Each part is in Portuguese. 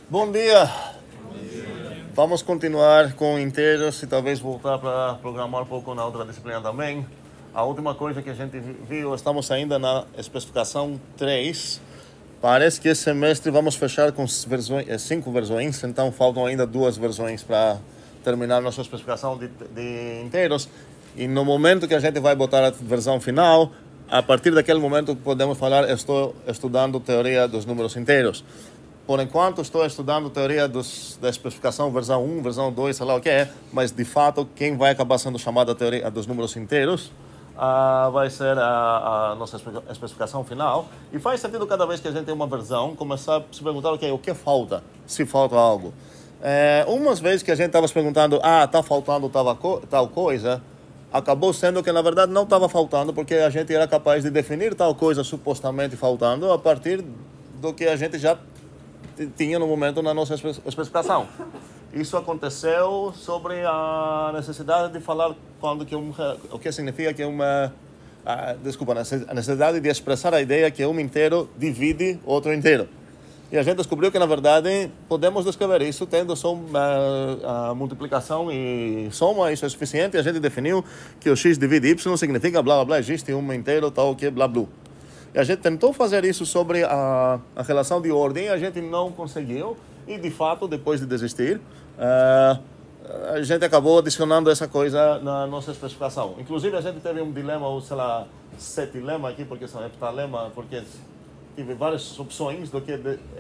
Bom dia! Vamos continuar com inteiros e talvez voltar para programar um pouco na outra disciplina também. A última coisa que a gente viu, estamos ainda na especificação 3. Parece que esse semestre vamos fechar com 5 versões, então faltam ainda 2 versões para terminar nossa especificação de inteiros. E no momento que a gente vai botar a versão final, a partir daquele momento podemos falar, estou estudando teoria dos números inteiros. Por enquanto estou estudando teoria da especificação versão 1, versão 2, sei lá o que é, mas de fato quem vai acabar sendo chamada a teoria dos números inteiros vai ser a nossa especificação final. E faz sentido cada vez que a gente tem uma versão começar a se perguntar o que falta, se falta algo. Umas vezes que a gente estava se perguntando, está faltando tal coisa, acabou sendo que na verdade não estava faltando, porque a gente era capaz de definir tal coisa supostamente faltando a partir do que a gente já tinha no momento na nossa especificação. Isso aconteceu sobre a necessidade de falar o que significa que a necessidade de expressar a ideia que um inteiro divide outro inteiro. E a gente descobriu que, na verdade, podemos descrever isso tendo só a multiplicação e soma, isso é suficiente. E a gente definiu que o x divide y significa blá blá blá, existe um inteiro tal que blá blá. E a gente tentou fazer isso sobre a relação de ordem, a gente não conseguiu. E, de fato, depois de desistir, a gente acabou adicionando essa coisa na nossa especificação. Inclusive, a gente teve um dilema, ou sei lá, setilema aqui, porque são heptalema, porque tive várias opções do que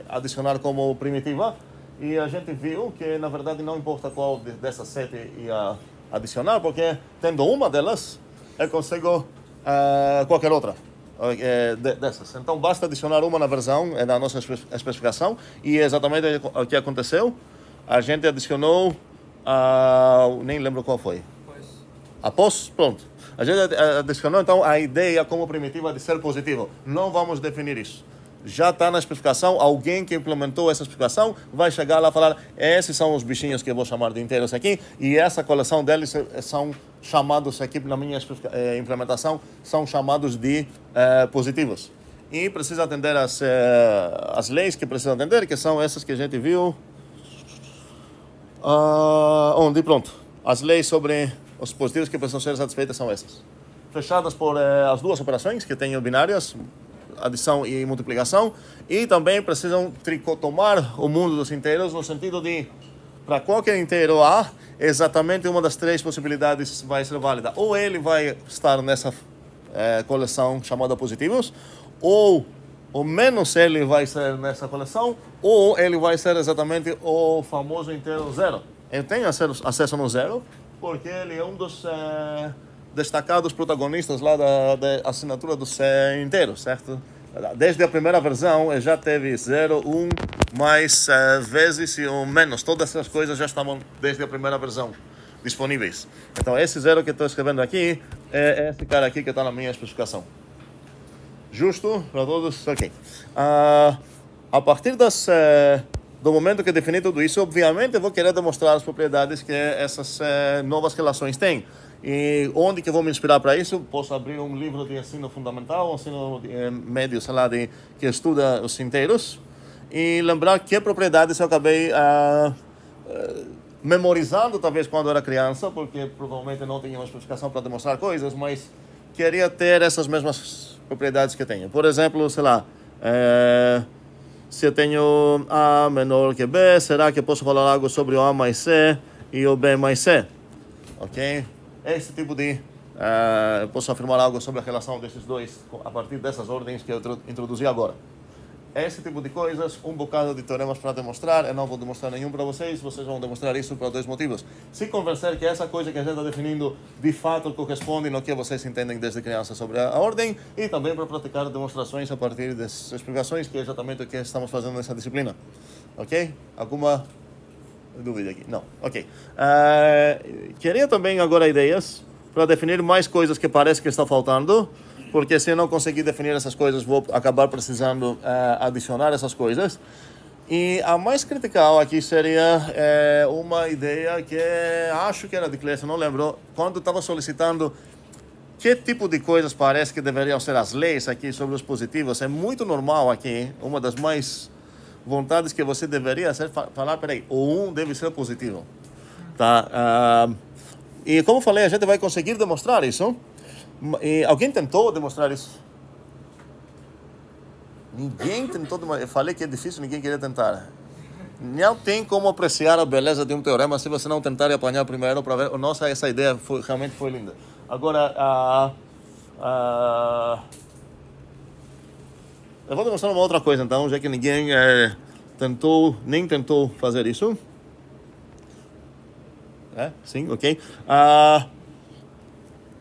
adicionar como primitiva. E a gente viu que, na verdade, não importa qual dessas 7 ia adicionar, porque, tendo uma delas, eu consigo qualquer outra dessas. Então basta adicionar uma na versão, na nossa especificação, e exatamente o que aconteceu. A gente adicionou, nem lembro qual foi. Após, pronto. A gente adicionou então a ideia como primitiva de ser positivo. Não vamos definir isso. Já está na especificação, alguém que implementou essa especificação vai chegar lá e falar, esses são os bichinhos que eu vou chamar de inteiros aqui, e essa coleção deles são chamados aqui na minha implementação, são chamados de positivos. E precisa atender as leis que precisa atender, que são essas que a gente viu. Pronto. As leis sobre os positivos que precisam ser satisfeitas são essas. Fechadas por as duas operações que tenho binárias, adição e multiplicação, e também precisam tricotomar o mundo dos inteiros no sentido de, para qualquer inteiro A, exatamente uma das 3 possibilidades vai ser válida. Ou ele vai estar nessa coleção chamada positivos, ou o menos ele vai ser nessa coleção, ou ele vai ser exatamente o famoso inteiro zero. Eu tenho acesso no zero, porque ele é um dos destacados protagonistas lá da assinatura dos inteiros, certo? Desde a primeira versão já teve 0, 1, mais vezes e um menos. Todas essas coisas já estavam desde a primeira versão disponíveis. Então esse 0 que estou escrevendo aqui é esse cara aqui que está na minha especificação. Justo para todos? Ok. A partir do momento que defini tudo isso, obviamente eu vou querer demonstrar as propriedades que essas novas relações têm. E onde que eu vou me inspirar para isso? Posso abrir um livro de ensino fundamental, ensino médio, sei lá, que estuda os inteiros, e lembrar que propriedades eu acabei memorizando, talvez quando era criança, porque provavelmente não tinha uma especificação para demonstrar coisas, mas queria ter essas mesmas propriedades que eu tenho. Por exemplo, sei lá, se eu tenho A menor que B, será que eu posso falar algo sobre o A mais C e o B mais C? Ok? Esse tipo de... eu posso afirmar algo sobre a relação desses dois a partir dessas ordens que eu introduzi agora. Esse tipo de coisas, um bocado de teoremas para demonstrar. Eu não vou demonstrar nenhum para vocês, vocês vão demonstrar isso por 2 motivos. Se convencer que essa coisa que a gente está definindo de fato corresponde no que vocês entendem desde criança sobre a ordem, e também para praticar demonstrações a partir dessas explicações, que é exatamente o que estamos fazendo nessa disciplina. Ok? Alguma dúvida aqui? Não. Ok. Queria também agora ideias para definir mais coisas que parece que está faltando, porque se eu não conseguir definir essas coisas, vou acabar precisando adicionar essas coisas. E a mais critical aqui seria uma ideia que acho que era de Cleissa, não lembro, quando estava solicitando que tipo de coisas parece que deveriam ser as leis aqui sobre os positivos. É muito normal aqui, uma das mais vontades que você deveria falar, peraí, o 1 deve ser positivo. Tá? E como falei, a gente vai conseguir demonstrar isso. E alguém tentou demonstrar isso? Ninguém tentou demonstrar. Eu falei que é difícil, ninguém queria tentar. Não tem como apreciar a beleza de um teorema se você não tentar apanhar primeiro para ver. Nossa, essa ideia realmente foi linda. Agora, eu vou demonstrar uma outra coisa, então, já que ninguém nem tentou fazer isso. Sim, ok.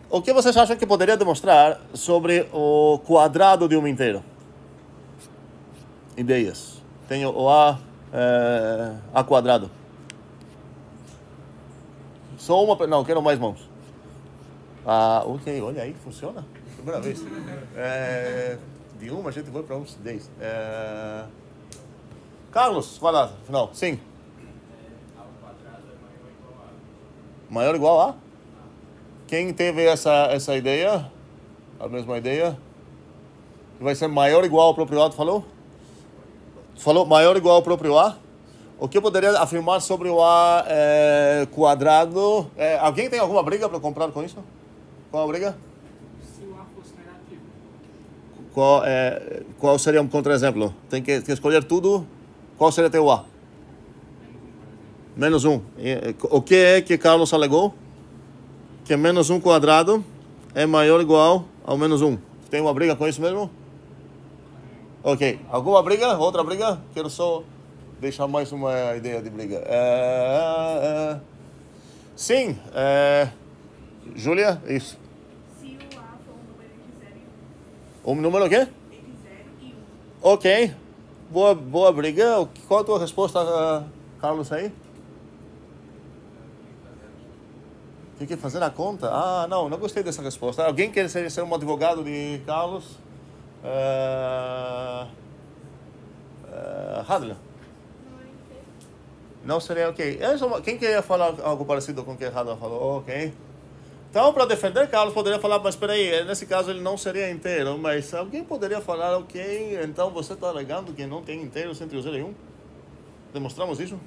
O que vocês acham que poderia demonstrar sobre o quadrado de um inteiro? Ideias. Tenho o A quadrado. Só uma... Não, quero mais mãos. Ok, olha aí, funciona. Primeira vez. De uma a gente foi para uns 10. Carlos, vai lá, final. Sim. Maior ou igual a? Quem teve essa ideia? A mesma ideia? Vai ser maior ou igual ao próprio A, tu falou? Falou maior ou igual ao próprio A? O que eu poderia afirmar sobre o A quadrado? Alguém tem alguma briga para comprar com isso? Qual a briga? Se o A fosse negativo. Qual seria um contra-exemplo? Tem que escolher tudo. Qual seria teu A? Menos 1. O que é que Carlos alegou? Que menos 1 quadrado é maior ou igual ao menos 1. Tem uma briga com isso mesmo? Ok. Alguma briga? Outra briga? Quero só deixar mais uma ideia de briga. Sim. Júlia? Isso. Se o A for um número entre 0 e 1. Um número o quê? Entre 0 e 1. Ok. Boa briga. Qual a tua resposta, Carlos, aí? Tem que fazer a conta? Não gostei dessa resposta. Alguém quer ser um advogado de Carlos? Hadler. Não seria ok. Quem queria falar algo parecido com o que Hadler falou? Ok. Então, para defender Carlos, poderia falar, mas espera aí, nesse caso ele não seria inteiro, mas alguém poderia falar, ok, então você está alegando que não tem inteiros entre o 0 e 1? Demonstramos isso?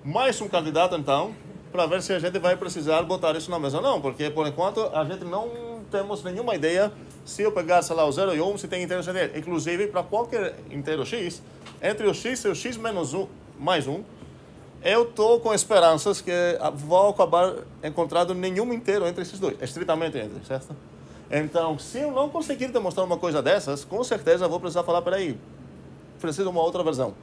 Mais um candidato, então, para ver se a gente vai precisar botar isso na mesa ou não, porque por enquanto a gente não temos nenhuma ideia se eu pegar, sei lá, o 0 e 1, se tem inteiros entre ele. Inclusive, para qualquer inteiro x, entre o x e o x menos 1, mais 1, eu estou com esperanças que vou acabar encontrando nenhum inteiro entre esses dois, estritamente entre, certo? Então, se eu não conseguir demonstrar uma coisa dessas, com certeza vou precisar falar, peraí, preciso de uma outra versão,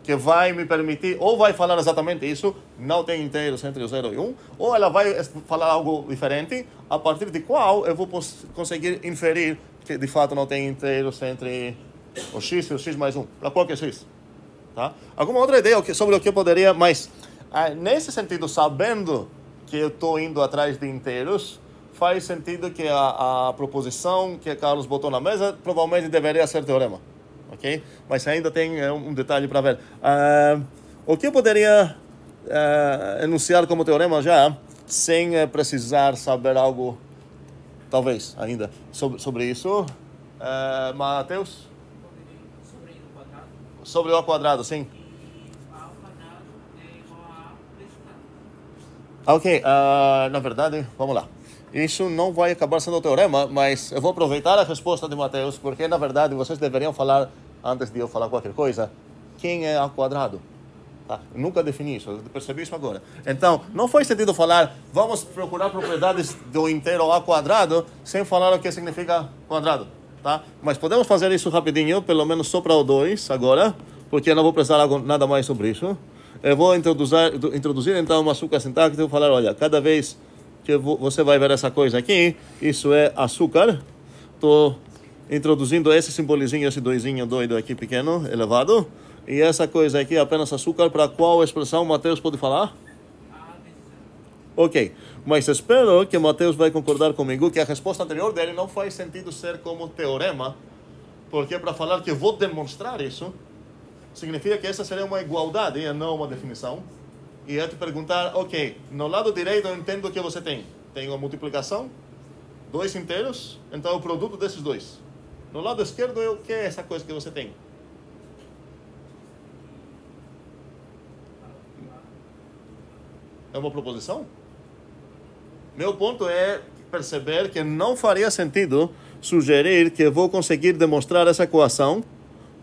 que vai me permitir, ou vai falar exatamente isso, não tem inteiros entre o 0 e 1, ou ela vai falar algo diferente, a partir de qual eu vou conseguir inferir que de fato não tem inteiros entre o x e o x mais 1, para qualquer x. Tá? Alguma outra ideia sobre o que poderia, mas nesse sentido, sabendo que eu estou indo atrás de inteiros, faz sentido que a proposição que Carlos botou na mesa provavelmente deveria ser teorema, ok? Mas ainda tem um detalhe para ver. O que eu poderia enunciar como teorema já, sem precisar saber algo, talvez, ainda, sobre isso? Mateus? Sobre o A quadrado, sim. A ao quadrado é igual a A vezes quadrado. Ok, na verdade, vamos lá. Isso não vai acabar sendo o teorema, mas eu vou aproveitar a resposta de Mateus, porque na verdade vocês deveriam falar, antes de eu falar qualquer coisa, quem é A quadrado? Tá? Eu nunca defini isso, eu percebi isso agora. Então, não faz sentido falar, vamos procurar propriedades do inteiro A quadrado, sem falar o que significa quadrado. Tá? Mas podemos fazer isso rapidinho, pelo menos só para o 2 agora, porque eu não vou precisar nada mais sobre isso. Eu vou introduzir então uma açúcar sintática e vou falar, olha, cada vez que você vai ver essa coisa aqui, isso é açúcar. Estou introduzindo esse simbolizinho, esse doisinho doido aqui pequeno, elevado. E essa coisa aqui é apenas açúcar, para qual expressão Mateus pode falar? Ok, mas espero que Mateus vai concordar comigo que a resposta anterior dele não faz sentido ser como teorema, porque para falar que eu vou demonstrar isso, significa que essa seria uma igualdade e não uma definição. E eu te perguntar, ok, no lado direito eu entendo o que você tem. Tem uma multiplicação, dois inteiros, então é o produto desses dois. No lado esquerdo, o que é essa coisa que você tem? É uma proposição? Meu ponto é perceber que não faria sentido sugerir que eu vou conseguir demonstrar essa equação,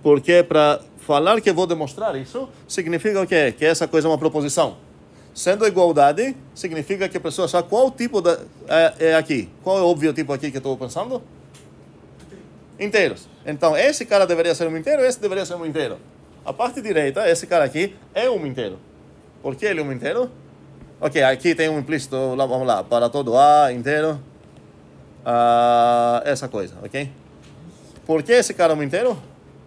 porque para falar que eu vou demonstrar isso, significa o quê? Que essa coisa é uma proposição. Sendo igualdade, significa que a pessoa sabe qual tipo é aqui. Qual é o óbvio tipo aqui que eu estou pensando? Inteiros. Então, esse cara deveria ser um inteiro, esse deveria ser um inteiro. A parte direita, esse cara aqui, é um inteiro. Por que ele é um inteiro? Ok, aqui tem um implícito, vamos lá, para todo A inteiro. Essa coisa, ok? Por que esse cara é um inteiro?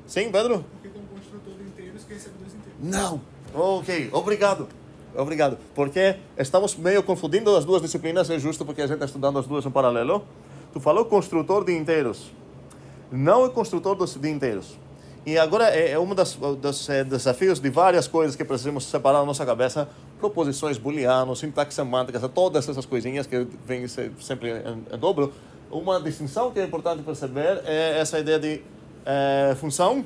Sim, Pedro? Porque tem um construtor de inteiros que recebe dois inteiros. Não. Ok, obrigado. Obrigado. Porque estamos meio confundindo as duas disciplinas, é justo porque a gente está estudando as duas em paralelo. Tu falou construtor de inteiros. Não é construtor de inteiros. E agora é um dos desafios de várias coisas que precisamos separar na nossa cabeça. Proposições booleanas, sintaxe semântica, todas essas coisinhas que vêm sempre em dobro. Uma distinção que é importante perceber é essa ideia de função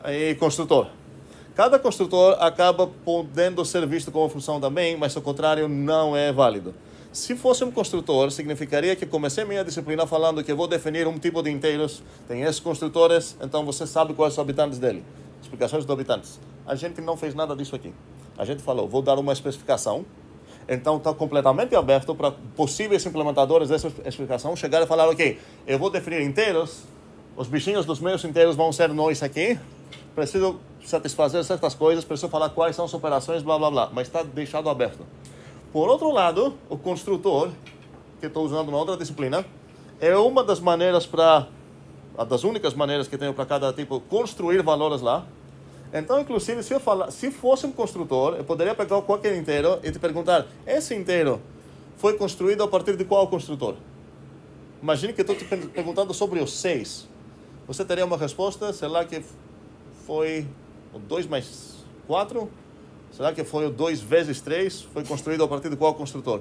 e construtor. Cada construtor acaba podendo ser visto como função também, mas o contrário não é válido. Se fosse um construtor, significaria que comecei minha disciplina falando que eu vou definir um tipo de inteiros, tem esses construtores, então você sabe quais são os habitantes dele. Explicações dos habitantes. A gente não fez nada disso aqui. A gente falou, vou dar uma especificação, então está completamente aberto para possíveis implementadores dessa explicação chegar e falar, ok, eu vou definir inteiros, os bichinhos dos meus inteiros vão ser nós aqui, preciso satisfazer certas coisas, preciso falar quais são as operações, blá, blá, blá, mas está deixado aberto. Por outro lado, o construtor, que estou usando na outra disciplina, é uma das maneiras das únicas maneiras que tenho para cada tipo, construir valores lá. Então, inclusive, se fosse um construtor, eu poderia pegar qualquer inteiro e te perguntar, esse inteiro foi construído a partir de qual construtor? Imagine que eu estou te perguntando sobre os 6. Você teria uma resposta, sei lá que foi o 2 mais 4? Será que foi o 2 vezes 3? Foi construído a partir de qual construtor?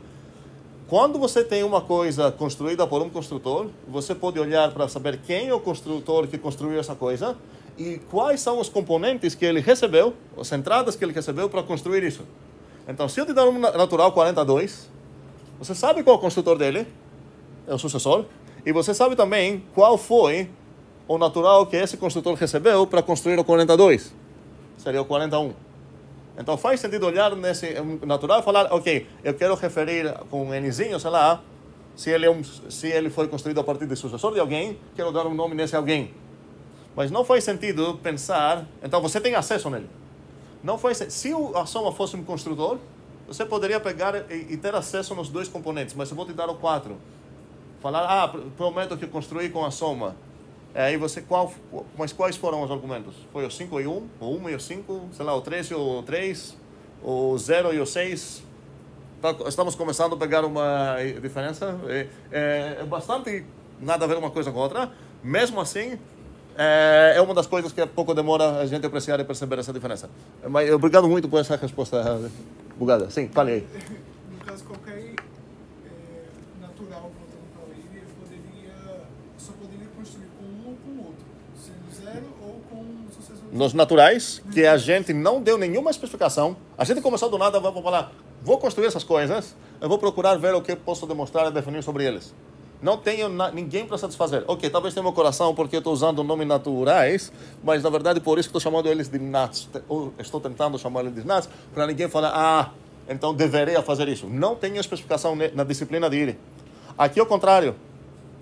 Quando você tem uma coisa construída por um construtor, você pode olhar para saber quem é o construtor que construiu essa coisa e quais são os componentes que ele recebeu, as entradas que ele recebeu para construir isso. Então, se eu te dar um natural 42, você sabe qual é o construtor dele, é o sucessor, e você sabe também qual foi o natural que esse construtor recebeu para construir o 42. Seria o 41. Então faz sentido olhar nesse natural e falar, ok, eu quero referir com um Nzinho, sei lá, se ele foi construído a partir de sucessor de alguém, quero dar um nome nesse alguém. Mas não faz sentido pensar, então você tem acesso nele. Não faz se a soma fosse um construtor, você poderia pegar e ter acesso nos dois componentes, mas eu vou te dar o 4. Falar, prometo que eu construí com a soma. Aí você, mas quais foram os argumentos? Foi o 5 e 1, o 1 e o 5, sei lá, o 3 e o 3, o 0 e o 6. Estamos começando a pegar uma diferença. É bastante nada a ver uma coisa com a outra. Mesmo assim, é uma das coisas que pouco demora a gente apreciar e perceber essa diferença. Mas obrigado muito por essa resposta bugada. Sim, fale aí. No caso, qualquer natural, voltando para o ele só poderia construir com um ou com o outro, sendo 0 ou com o sucessor. Nos naturais, que a gente não deu nenhuma especificação, a gente começou do nada, vamos falar, vou construir essas coisas, eu vou procurar ver o que posso demonstrar e definir sobre eles. Não tenho ninguém para satisfazer. Ok, talvez tenha meu coração porque eu estou usando nomes naturais, mas na verdade por isso que estou chamando eles de nuts. Estou tentando chamar eles de nuts, para ninguém falar, então deveria fazer isso. Não tenho especificação na disciplina de IRI. Aqui ao contrário,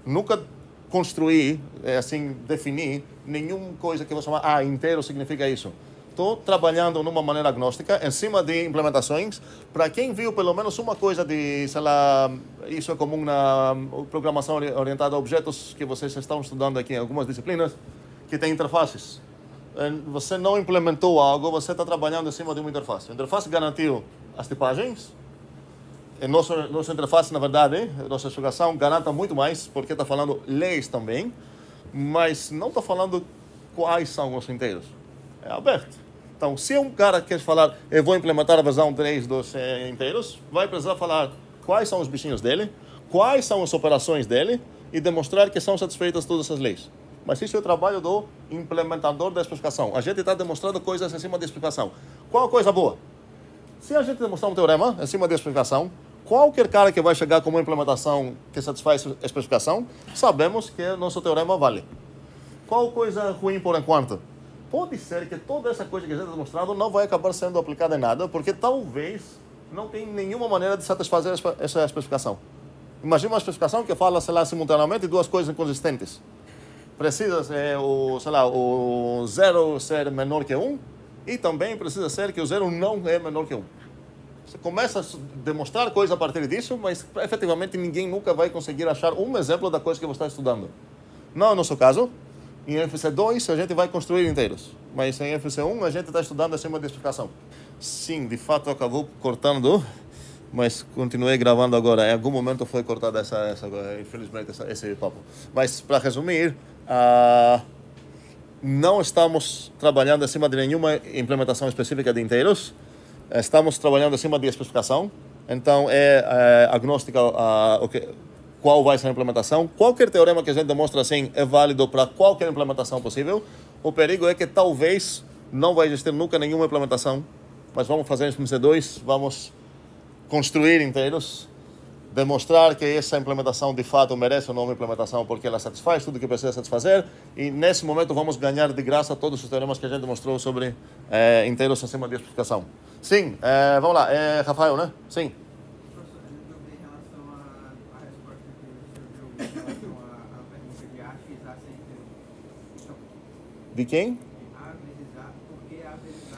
nunca construir, assim, definir nenhuma coisa que eu vou chamar, inteiro significa isso. Estou trabalhando numa maneira agnóstica, em cima de implementações. Para quem viu pelo menos uma coisa de, sei lá, isso é comum na programação orientada a objetos que vocês estão estudando aqui em algumas disciplinas, que tem interfaces. Você não implementou algo, você está trabalhando em cima de uma interface. A interface garantiu as tipagens. Nossa interface, na verdade, nossa explicação garanta muito mais, porque está falando leis também, mas não está falando quais são os inteiros. É aberto. Então, se um cara quer falar, eu vou implementar a versão 3 dos inteiros, vai precisar falar quais são os bichinhos dele, quais são as operações dele e demonstrar que são satisfeitas todas essas leis. Mas isso é o trabalho do implementador da explicação. A gente está demonstrando coisas em cima da explicação. Qual a coisa boa? Se a gente demonstrar um teorema em cima da especificação, qualquer cara que vai chegar com uma implementação que satisfaz a especificação, sabemos que nosso teorema vale. Qual coisa ruim por enquanto? Pode ser que toda essa coisa que a gente está demonstrando não vai acabar sendo aplicada em nada, porque talvez não tem nenhuma maneira de satisfazer essa especificação. Imagina uma especificação que fala, sei lá, simultaneamente duas coisas inconsistentes. Precisa ser o 0 ser menor que 1 e também precisa ser que o 0 não é menor que 1. Você começa a demonstrar coisa a partir disso, mas efetivamente ninguém nunca vai conseguir achar um exemplo da coisa que você está estudando. Não é o nosso caso. Em FC2 a gente vai construir inteiros, mas em FC1 a gente está estudando acima da explicação. Sim, de fato acabou cortando, mas continuei gravando agora. Em algum momento foi cortada infelizmente, esse papo. Mas para resumir, não estamos trabalhando acima de nenhuma implementação específica de inteiros. Estamos trabalhando acima de especificação, então é agnóstica qual vai ser a implementação. Qualquer teorema que a gente demonstra assim é válido para qualquer implementação possível. O perigo é que talvez não vai existir nunca nenhuma implementação, mas vamos fazer isso no C2, vamos construir inteiros, demonstrar que essa implementação de fato merece ou não uma implementação porque ela satisfaz tudo que precisa satisfazer, e nesse momento vamos ganhar de graça todos os teoremas que a gente demonstrou sobre inteiros acima de especificação. Sim, vamos lá, Rafael, né? Sim. Professor, eu dúvida em relação à resposta que o senhor deu em relação à pergunta de A vezes A sem inteiro. Então, De quem? A vezes A, por que A vezes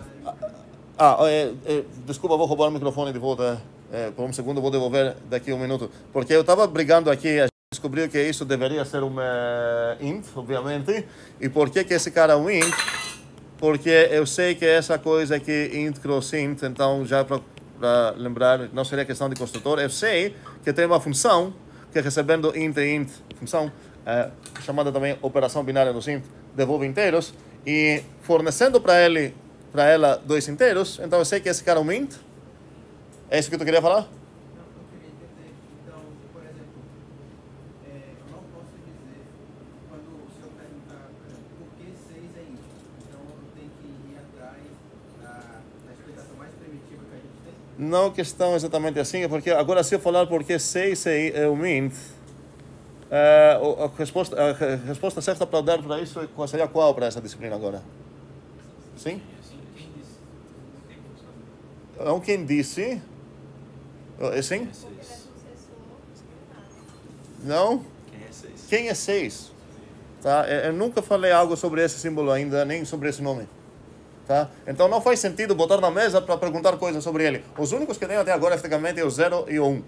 A é Desculpa, vou roubar o microfone de volta. Por um segundo, vou devolver daqui a um minuto. Porque eu estava brigando aqui, a gente descobriu que isso deveria ser um int, obviamente. E por que esse cara é um int? Porque eu sei que essa coisa aqui, int cross int, então já para lembrar, não seria questão de construtor, eu sei que tem uma função que recebendo int e int, função chamada também operação binária no int, devolve inteiros, e fornecendo para ela dois inteiros, então eu sei que esse cara é um int. É isso que tu queria falar? Não, eu queria entender. Então, por exemplo, eu não posso dizer, quando o senhor perguntar, por exemplo, por que 6 é isso? Então, eu tenho que ir atrás da explicação mais primitiva que a gente tem? Não questão exatamente assim, porque agora se eu falar por que 6 é o int, a resposta certa para dar para isso seria qual para essa disciplina agora? Sim? Não, quem disse? Sim? Não? Quem é 6? Tá? Eu nunca falei algo sobre esse símbolo ainda, nem sobre esse nome. Tá? Então não faz sentido botar na mesa para perguntar coisas sobre ele. Os únicos que tem até agora, efetivamente, é o 0 e o 1.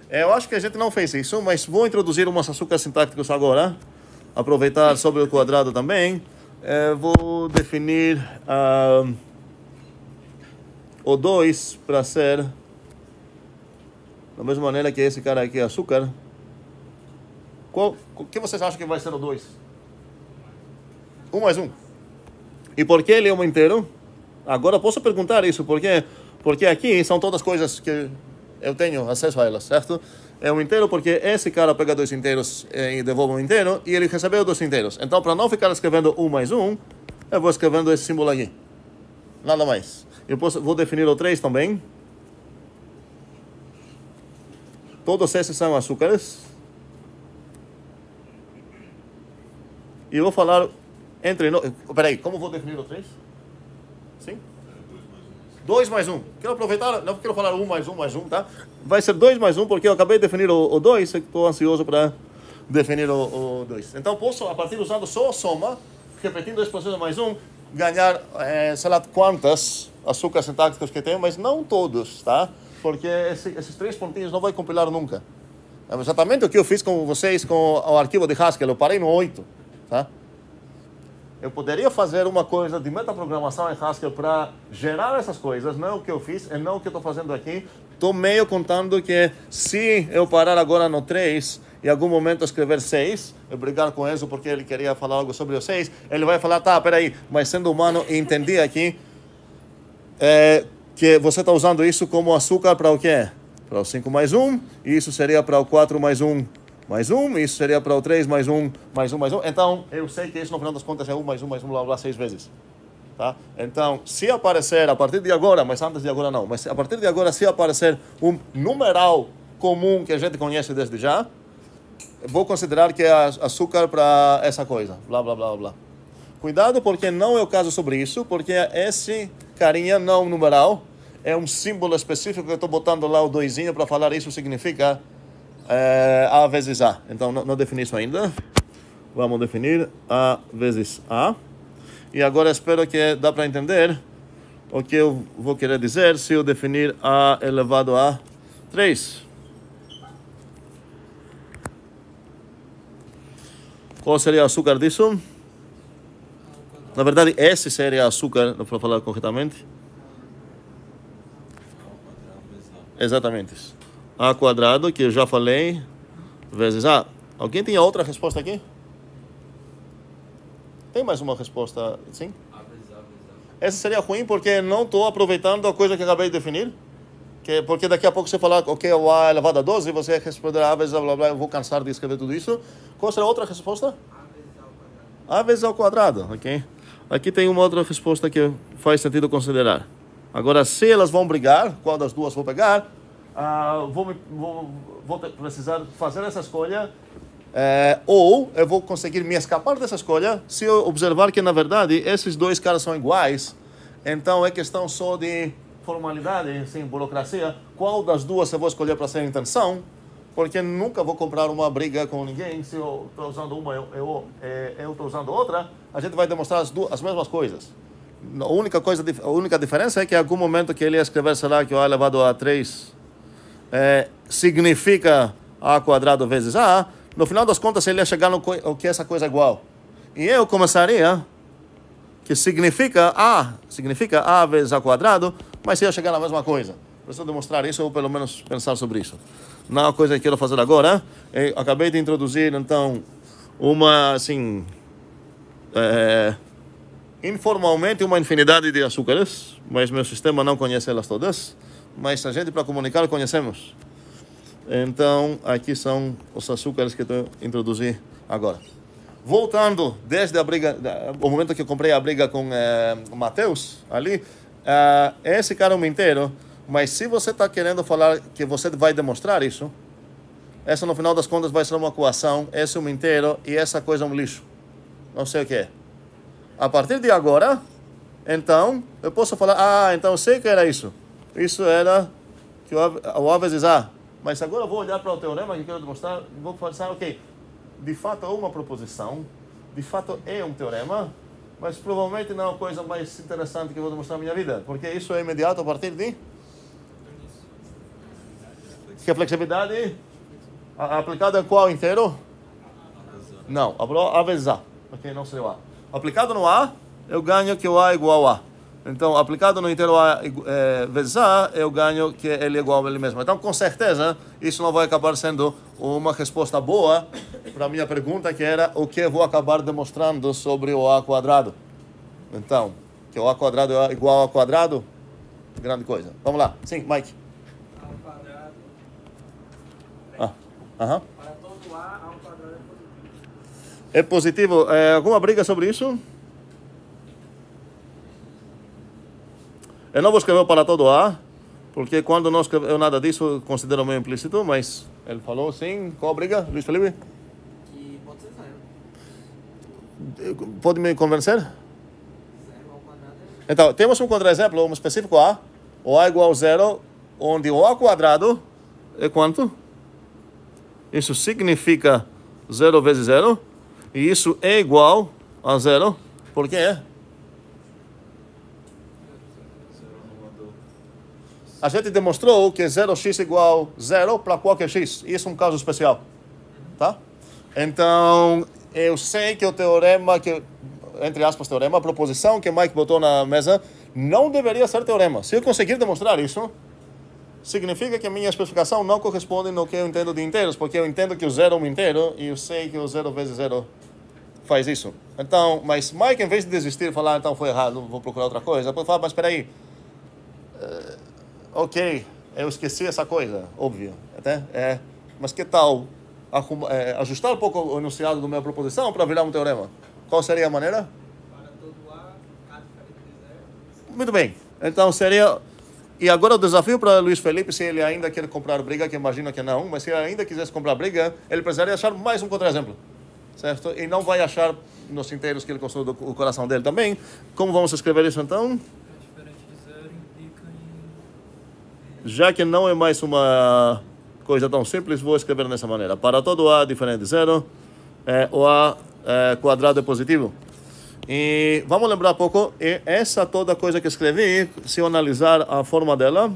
Eu acho que a gente não fez isso, mas vou introduzir umas açúcares sintáticos agora. Aproveitar sobre o quadrado também. Vou definir o 2 para ser da mesma maneira que esse cara aqui é açúcar. O que vocês acham que vai ser o 2? 1 mais 1. E por que ele é um inteiro? Agora posso perguntar isso, porque aqui são todas coisas que eu tenho acesso a elas, certo? É um inteiro porque esse cara pega dois inteiros e devolve um inteiro, e ele recebeu dois inteiros. Então, para não ficar escrevendo 1 mais 1, eu vou escrevendo esse símbolo aqui. Nada mais. Vou definir o 3 também. Todos esses são açúcares. E eu vou falar entre nós. Peraí, como vou definir o 3? Sim? 2 mais 1. Quero aproveitar, não quero falar 1 mais 1 mais 1, tá? Vai ser 2 mais 1, porque eu acabei de definir o 2, estou ansioso para definir o 2. Então posso, a partir usando só a soma, repetindo esse processo mais 1, ganhar, sei lá quantas açúcares sintáticos que tenho, mas não todos, tá? Porque esses 3 pontinhos não vai compilar nunca. É exatamente o que eu fiz com vocês com o arquivo de Haskell, eu parei no 8, tá? Eu poderia fazer uma coisa de metaprogramação em Haskell para gerar essas coisas, não é o que eu fiz, é não o que eu estou fazendo aqui. Estou meio contando que se eu parar agora no 3 e em algum momento escrever 6, eu brigar com Enzo porque ele queria falar algo sobre o 6, ele vai falar, tá, peraí, mas sendo humano, entendi aqui que você está usando isso como açúcar para o quê? Para o 5 mais 1, e isso seria para o 4 mais 1 mais 1, isso seria para o 3 mais 1 mais 1 mais 1. Então, eu sei que isso no final das contas é 1 mais 1 mais 1, blá blá, 6 vezes. Tá? Então, se aparecer a partir de agora, mas antes de agora não, mas a partir de agora, se aparecer um numeral comum que a gente conhece desde já, vou considerar que é açúcar para essa coisa, blá, blá, blá, blá. Cuidado, porque não é o caso sobre isso, porque esse carinha não numeral é um símbolo específico que eu estou botando lá o doisinho para falar isso significa A vezes A. Então, não defini isso ainda. Vamos definir A vezes A. E agora espero que dá para entender o que eu vou querer dizer se eu definir A elevado a 3. Qual seria o açúcar disso? Na verdade, esse seria açúcar, para falar corretamente. Exatamente. A quadrado, que eu já falei, vezes A. Alguém tem outra resposta aqui? Tem mais uma resposta, sim? Essa seria ruim porque não estou aproveitando a coisa que acabei de definir. Porque daqui a pouco você falar, ok, o A elevado a 12, você responderá A vezes A, blá, blá, eu vou cansar de escrever tudo isso. Qual será a outra resposta? A vezes ao quadrado, ok? Aqui tem uma outra resposta que faz sentido considerar. Agora, se elas vão brigar, qual das duas vou pegar, vou precisar fazer essa escolha, ou eu vou conseguir me escapar dessa escolha se eu observar que, na verdade, esses dois caras são iguais. Então, é questão só de formalidade, sem burocracia. Qual das duas eu vou escolher para ser intenção? Porque nunca vou comprar uma briga com ninguém. Se eu estou usando uma, eu estou usando outra, a gente vai demonstrar as mesmas coisas. A única diferença é que em algum momento que ele ia escrever, será que o A elevado a 3 significa A quadrado vezes A, no final das contas ele ia chegar no que essa coisa é igual. E eu começaria que significa A vezes A quadrado, mas ia chegar na mesma coisa. Preciso demonstrar isso ou pelo menos pensar sobre isso. Não é uma coisa que quero fazer agora. Eu acabei de introduzir, então, uma, assim, informalmente uma infinidade de açúcares, mas meu sistema não conhece elas todas. Mas a gente, para comunicar, conhecemos. Então, aqui são os açúcares que eu introduzi agora. Voltando desde a briga, o momento que eu comprei a briga com o Matheus, ali, esse cara é um inteiro. Mas se você está querendo falar que você vai demonstrar isso, essa no final das contas vai ser uma coação, esse é um inteiro e essa coisa é um lixo. Não sei o que é. A partir de agora, então, eu posso falar, então eu sei que era isso. Isso era que o A vezes A. Mas agora eu vou olhar para o teorema que eu quero demonstrar e vou pensar, ok, de fato é uma proposição, de fato é um teorema, mas provavelmente não é a coisa mais interessante que eu vou demonstrar na minha vida, porque isso é imediato a partir de... Que a flexibilidade aplicada em qual inteiro? Não, A vezes A. Ok, não seria o A. Aplicado no A, eu ganho que o A é igual a A. Então, aplicado no inteiro A vezes A, eu ganho que ele é igual a ele mesmo. Então, com certeza, isso não vai acabar sendo uma resposta boa para a minha pergunta, que era o que eu vou acabar demonstrando sobre o A quadrado. Então, que o A quadrado é igual a quadrado, grande coisa. Vamos lá. Sim, Mike. Para todo A ao quadrado é positivo. Alguma briga sobre isso? Eu não vou escrever para todo A, porque quando não escreveu nada disso, considero meio implícito, mas ele falou sim. Qual a briga, Luiz Felipe? que pode ser zero. Pode me convencer? Zero ao quadrado Então, temos um contra-exemplo, um específico A. O A é igual a zero, onde o A quadrado é quanto? Isso significa 0 vezes 0. E isso é igual a 0. Por quê? A gente demonstrou que 0x igual 0 para qualquer x. Isso é um caso especial. Tá? Então, eu sei que o teorema, entre aspas, teorema, a proposição que Mike botou na mesa, não deveria ser teorema. Se eu conseguir demonstrar isso, significa que a minha especificação não corresponde no que eu entendo de inteiros, porque eu entendo que o zero é um inteiro e eu sei que o 0 vezes 0 faz isso. Então, mas Mike, em vez de desistir e falar, então foi errado, vou procurar outra coisa, pode falar, mas espera aí, ok, eu esqueci essa coisa, óbvio, até, mas que tal ajustar um pouco o enunciado da minha proposição para virar um teorema? Qual seria a maneira? para todo A diferente Muito bem. Então seria... E agora o desafio para Luiz Felipe, se ele ainda quer comprar briga, que imagino que não, mas se ele ainda quisesse comprar briga, ele precisaria achar mais um contra-exemplo. Certo? E não vai achar nos inteiros que ele construiu o coração dele também. Como vamos escrever isso então? Diferente de zero implica em... Já que não é mais uma coisa tão simples, vou escrever dessa maneira. Para todo A diferente de zero, o A quadrado é positivo. E vamos lembrar um pouco, essa toda coisa que escrevi, se eu analisar a forma dela,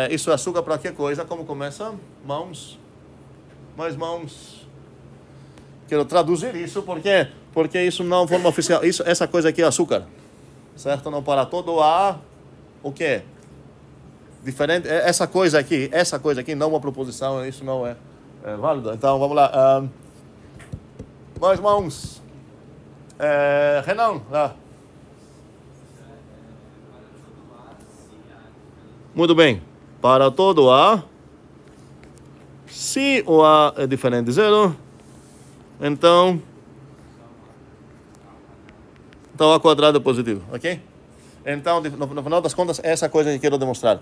isso é açúcar para que coisa? Como começa? Mãos. Mais mãos. Quero traduzir isso porque isso não é forma oficial. Essa coisa aqui é açúcar. Certo? Não para todo A, o que? Diferente. Essa coisa aqui não é uma proposição, isso não é válido. Então vamos lá. Mais mãos. Renan, lá. Muito bem. Para todo A, se o A é diferente de zero, então A quadrado é positivo, ok? Então, no final das contas, essa coisa que quero demonstrar.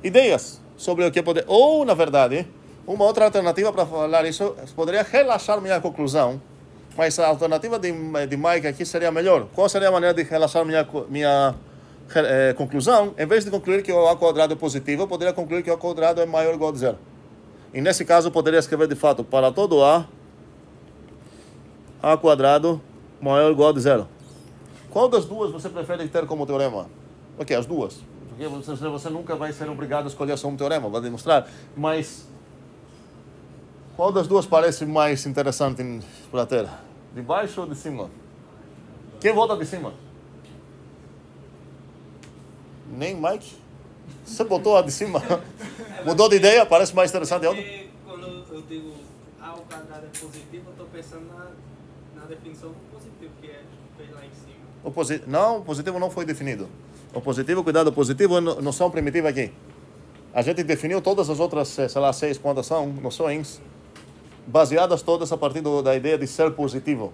Ideias sobre o que poder... Ou, na verdade... Uma outra alternativa para falar isso poderia relaxar minha conclusão, mas a alternativa de Mike aqui seria melhor. Qual seria a maneira de relaxar minha conclusão? Em vez de concluir que o A quadrado é positivo, eu poderia concluir que o A quadrado é maior ou igual a zero. E nesse caso, eu poderia escrever de fato, para todo A quadrado maior ou igual a zero. Qual das duas você prefere ter como teorema? Ok, as duas. Porque você nunca vai ser obrigado a escolher só um teorema, vai demonstrar. Mas... qual das duas parece mais interessante para ter? De baixo ou de cima? Quem vota de cima? Nem Mike? Você botou a de cima? Mudou de ideia? Parece mais interessante a outra? Porque quando eu digo A ao quadrado é positivo, eu estou pensando na definição do positivo, que é fez lá em cima. Não, o positivo não foi definido. O positivo, cuidado, o positivo é noção primitiva aqui. A gente definiu todas as outras, sei lá, 6 quantas são, noções, baseadas todas a partir da ideia de ser positivo.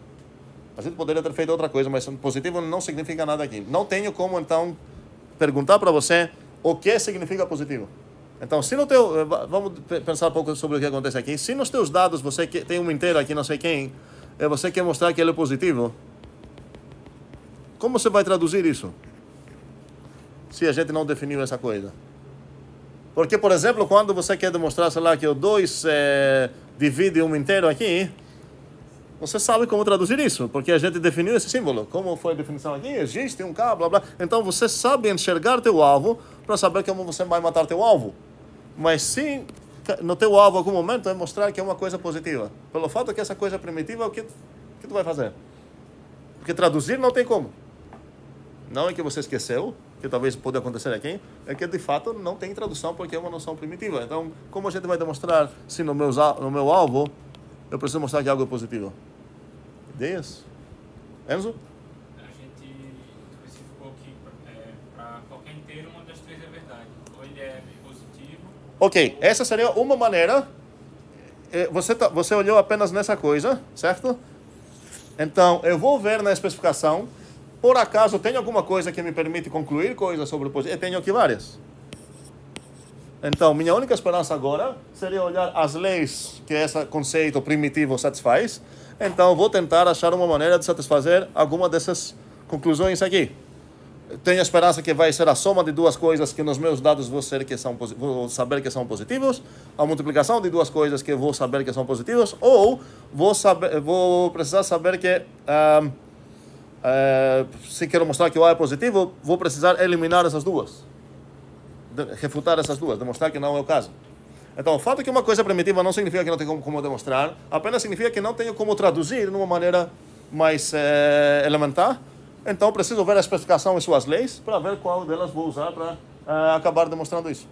A gente poderia ter feito outra coisa, mas positivo não significa nada aqui. Não tenho como, então, perguntar para você o que significa positivo. Então, se no teu... Vamos pensar um pouco sobre o que acontece aqui. Se nos teus dados você tem um inteiro aqui, não sei quem, e você quer mostrar que ele é positivo, como você vai traduzir isso? Se a gente não definiu essa coisa. Porque, por exemplo, quando você quer demonstrar, sei lá, que o 2 divide um inteiro aqui, você sabe como traduzir isso, porque a gente definiu esse símbolo. Como foi a definição aqui? Existe um K, blá, blá. Então, você sabe enxergar teu alvo para saber como você vai matar teu alvo. Mas se no teu alvo, em algum momento, é mostrar que é uma coisa positiva. Pelo fato que essa coisa é primitiva, o que tu vai fazer? Porque traduzir não tem como. Não é que você esqueceu, que talvez pode acontecer aqui, é que de fato não tem tradução porque é uma noção primitiva. Então, como a gente vai demonstrar se no meu alvo eu preciso mostrar que algo é positivo? Ideias? Enzo? A gente especificou que para qualquer inteiro uma das três é verdade. Ou ele é positivo... Ok, essa seria uma maneira. Você olhou apenas nessa coisa, certo? Então, eu vou ver na especificação. Por acaso, tem alguma coisa que me permite concluir coisas sobre o positivo? Eu tenho aqui várias. Então, minha única esperança agora seria olhar as leis que esse conceito primitivo satisfaz. Então, vou tentar achar uma maneira de satisfazer alguma dessas conclusões aqui. Tenho a esperança que vai ser a soma de duas coisas que nos meus dados vou saber que são positivos, a multiplicação de duas coisas que vou saber que são positivos, ou vou precisar saber que... se quero mostrar que o A é positivo, vou precisar eliminar essas duas. Refutar essas duas, demonstrar que não é o caso. Então, o fato de que uma coisa é primitiva não significa que não tem como demonstrar, apenas significa que não tenho como traduzir de uma maneira mais elementar. Então, preciso ver a especificação e suas leis para ver qual delas vou usar para acabar demonstrando isso.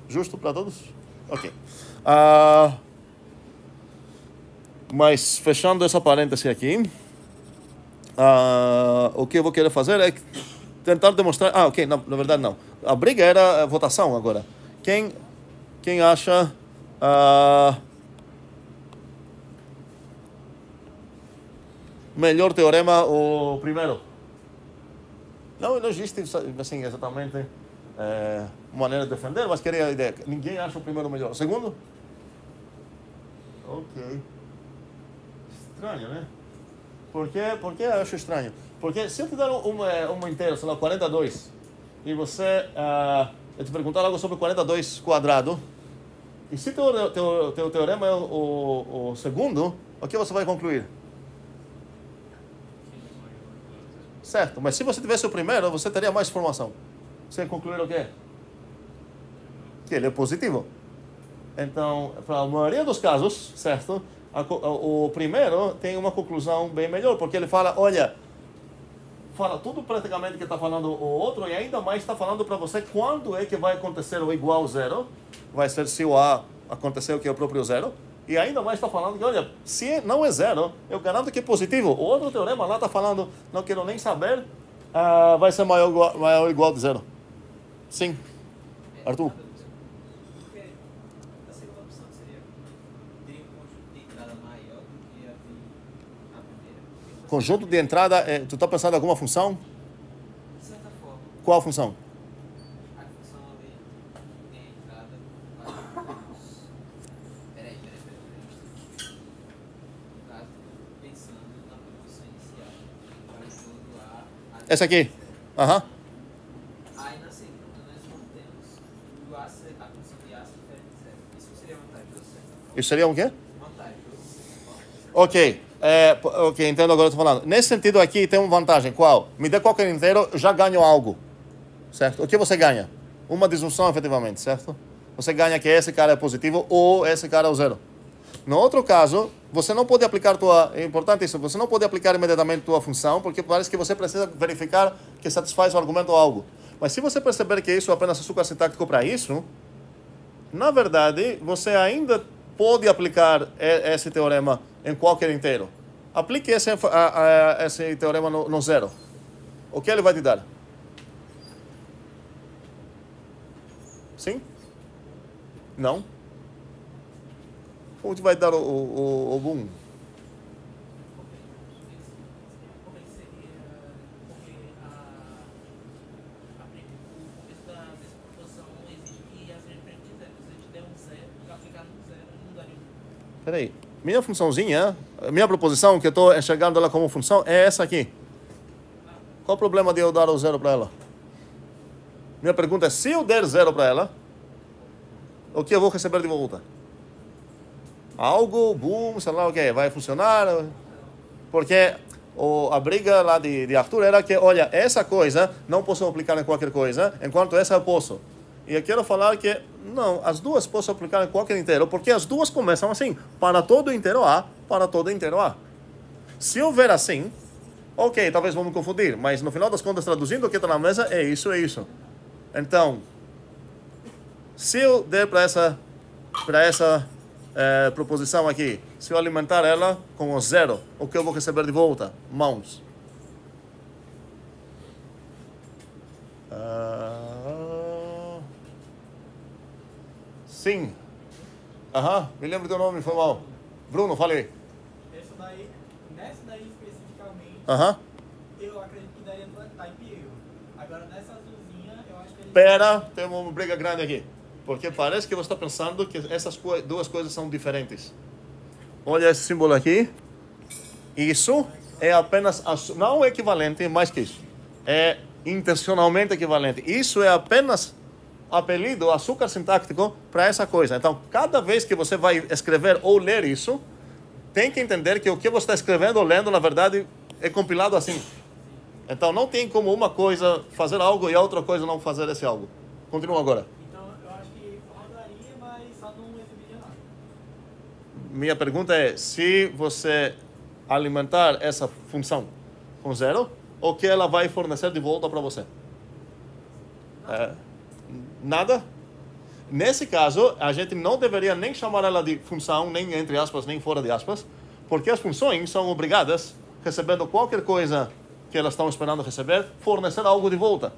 Justo para todos? Ok. Mas, fechando essa parêntese aqui, o que eu vou querer fazer é tentar demonstrar... ok, na verdade não. A briga era a votação agora. Quem acha... melhor teorema, o primeiro? Não existe assim, exatamente uma maneira de defender, mas queria a ideia. Ninguém acha o primeiro melhor. O segundo? Ok. Estranho, né? Por que eu acho estranho? Porque se eu te der uma inteira, sei lá, 42, e você eu te perguntar algo sobre 42 quadrado, e se teu teorema é o segundo, o que você vai concluir? Certo, mas se você tivesse o primeiro, você teria mais informação. Você concluir o quê? Que ele é positivo. Então, para a maioria dos casos, certo? O primeiro tem uma conclusão bem melhor, porque ele fala, olha, fala tudo praticamente que está falando o outro e ainda mais está falando para você quando é que vai acontecer o igual zero. Vai ser se o A acontecer o que é o próprio zero. E ainda mais está falando que, olha, se não é zero, eu garanto que é positivo. O outro teorema lá está falando, não quero nem saber, vai ser maior ou igual de zero. Sim. Arthur? Porque a segunda opção seria ter um conjunto de entrada maior do que a primeira. Conjunto de entrada, tu está pensando em alguma função? De certa forma, Qual função? a função ali tem a entrada. Peraí. No caso, pensando na proposição inicial, para todo A. Essa aqui. Aham. Aí na segunda nós mantemos o A, a função de A ser diferente de zero. Isso seria vantajoso, certo? Isso seria um quê? Vantajoso. Ok. Ok, entendo agora o que eu estou falando. Nesse sentido aqui tem uma vantagem. Qual? Me dê qualquer inteiro, eu já ganho algo. Certo? O que você ganha? Uma disjunção, efetivamente, certo? Você ganha que esse cara é positivo ou esse cara é o zero. No outro caso, você não pode aplicar é importante isso, você não pode aplicar imediatamente tua função, porque parece que você precisa verificar que satisfaz o argumento ou algo. Mas se você perceber que isso é apenas açúcar sintático para isso, na verdade, você ainda pode aplicar esse teorema em qualquer inteiro. Aplique esse teorema no zero. O que ele vai te dar? Sim? Não? Como te vai dar o boom? Como é que seria? Porque o começo dessa proposição exige que as referentes de zero. Se a gente der um zero, aplicar no zero, não daria um. Espera aí. Minha funçãozinha, minha proposição, que eu estou enxergando ela como função, é essa aqui. Qual o problema de eu dar o zero para ela? Minha pergunta é, se eu der zero para ela, o que eu vou receber de volta? Algo, boom, sei lá o que, vai funcionar? Porque a briga lá de Arthur era que, olha, essa coisa não posso aplicar em qualquer coisa, enquanto essa eu posso. E eu quero falar que, não, as duas posso aplicar em qualquer inteiro, porque as duas começam assim, para todo inteiro A, para todo inteiro A. Se eu ver assim, ok, talvez vamos confundir, mas no final das contas, traduzindo o que está na mesa, é isso. Então, se eu der para essa proposição aqui, se eu alimentar ela com o zero, o que eu vou receber de volta? Mãos. Sim. Aham, me lembro do teu nome, foi mal. Bruno, falei. Nessa daí especificamente, Eu acredito que daria type erro. Agora nessa azulzinha, eu acho que ele... Pera, tem uma briga grande aqui. Porque parece que você está pensando que essas duas coisas são diferentes. Olha esse símbolo aqui. Isso é apenas, não é equivalente, mais que isso. É intencionalmente equivalente. Isso é apenas apelido, açúcar sintático para essa coisa. Então, cada vez que você vai escrever ou ler isso, tem que entender que o que você está escrevendo ou lendo, na verdade, é compilado assim. Então, não tem como uma coisa fazer algo e a outra coisa não fazer esse algo. Continua agora. Então, eu acho que rodaria, mas só não exibiria nada. Minha pergunta é, se você alimentar essa função com zero, o que ela vai fornecer de volta para você? Nada? Nesse caso, a gente não deveria nem chamar ela de função, nem entre aspas, nem fora de aspas, porque as funções são obrigadas, recebendo qualquer coisa que elas estão esperando receber, fornecer algo de volta.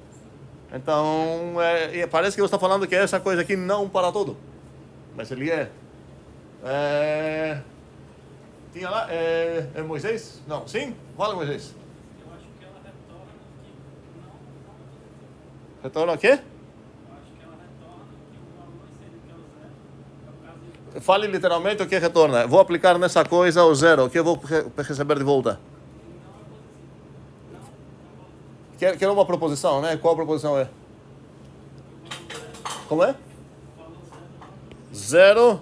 Então, parece que você está falando que essa coisa aqui não para tudo. Mas ele é. Tinha lá, é Moisés? Não, sim? Fala, Moisés. Eu acho que ela retorna que não é positivo. Retorna o quê? Eu acho que ela retorna que o valor inserido que é o zero é o caso de Fale literalmente o que retorna. Vou aplicar nessa coisa o zero. O que eu vou receber de volta? Quer uma proposição, né? Qual a proposição é? Como é? Zero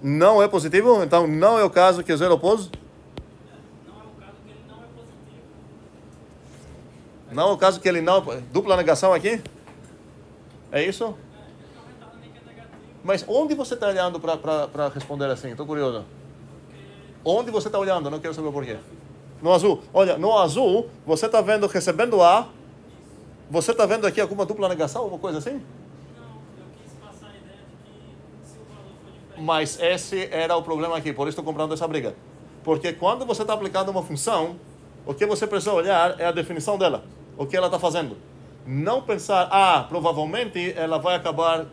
não é positivo, então não é o caso que o zero pôs. não é o caso que ele não é positivo. Não é o caso que ele não... Dupla negação aqui? É isso? Ele não retorna nem que é negativo. Mas onde você está olhando para responder assim? Estou curioso. Onde você está olhando? Não quero saber o porquê. No azul. Olha, no azul, você está vendo recebendo A. Você está vendo aqui alguma dupla negação, alguma coisa assim? Não, eu quis passar a ideia de que se o valor for diferente. Mas esse era o problema aqui, por isso estou comprando essa briga. Porque quando você está aplicando uma função, o que você precisa olhar é a definição dela. O que ela está fazendo. Não pensar, provavelmente ela vai acabar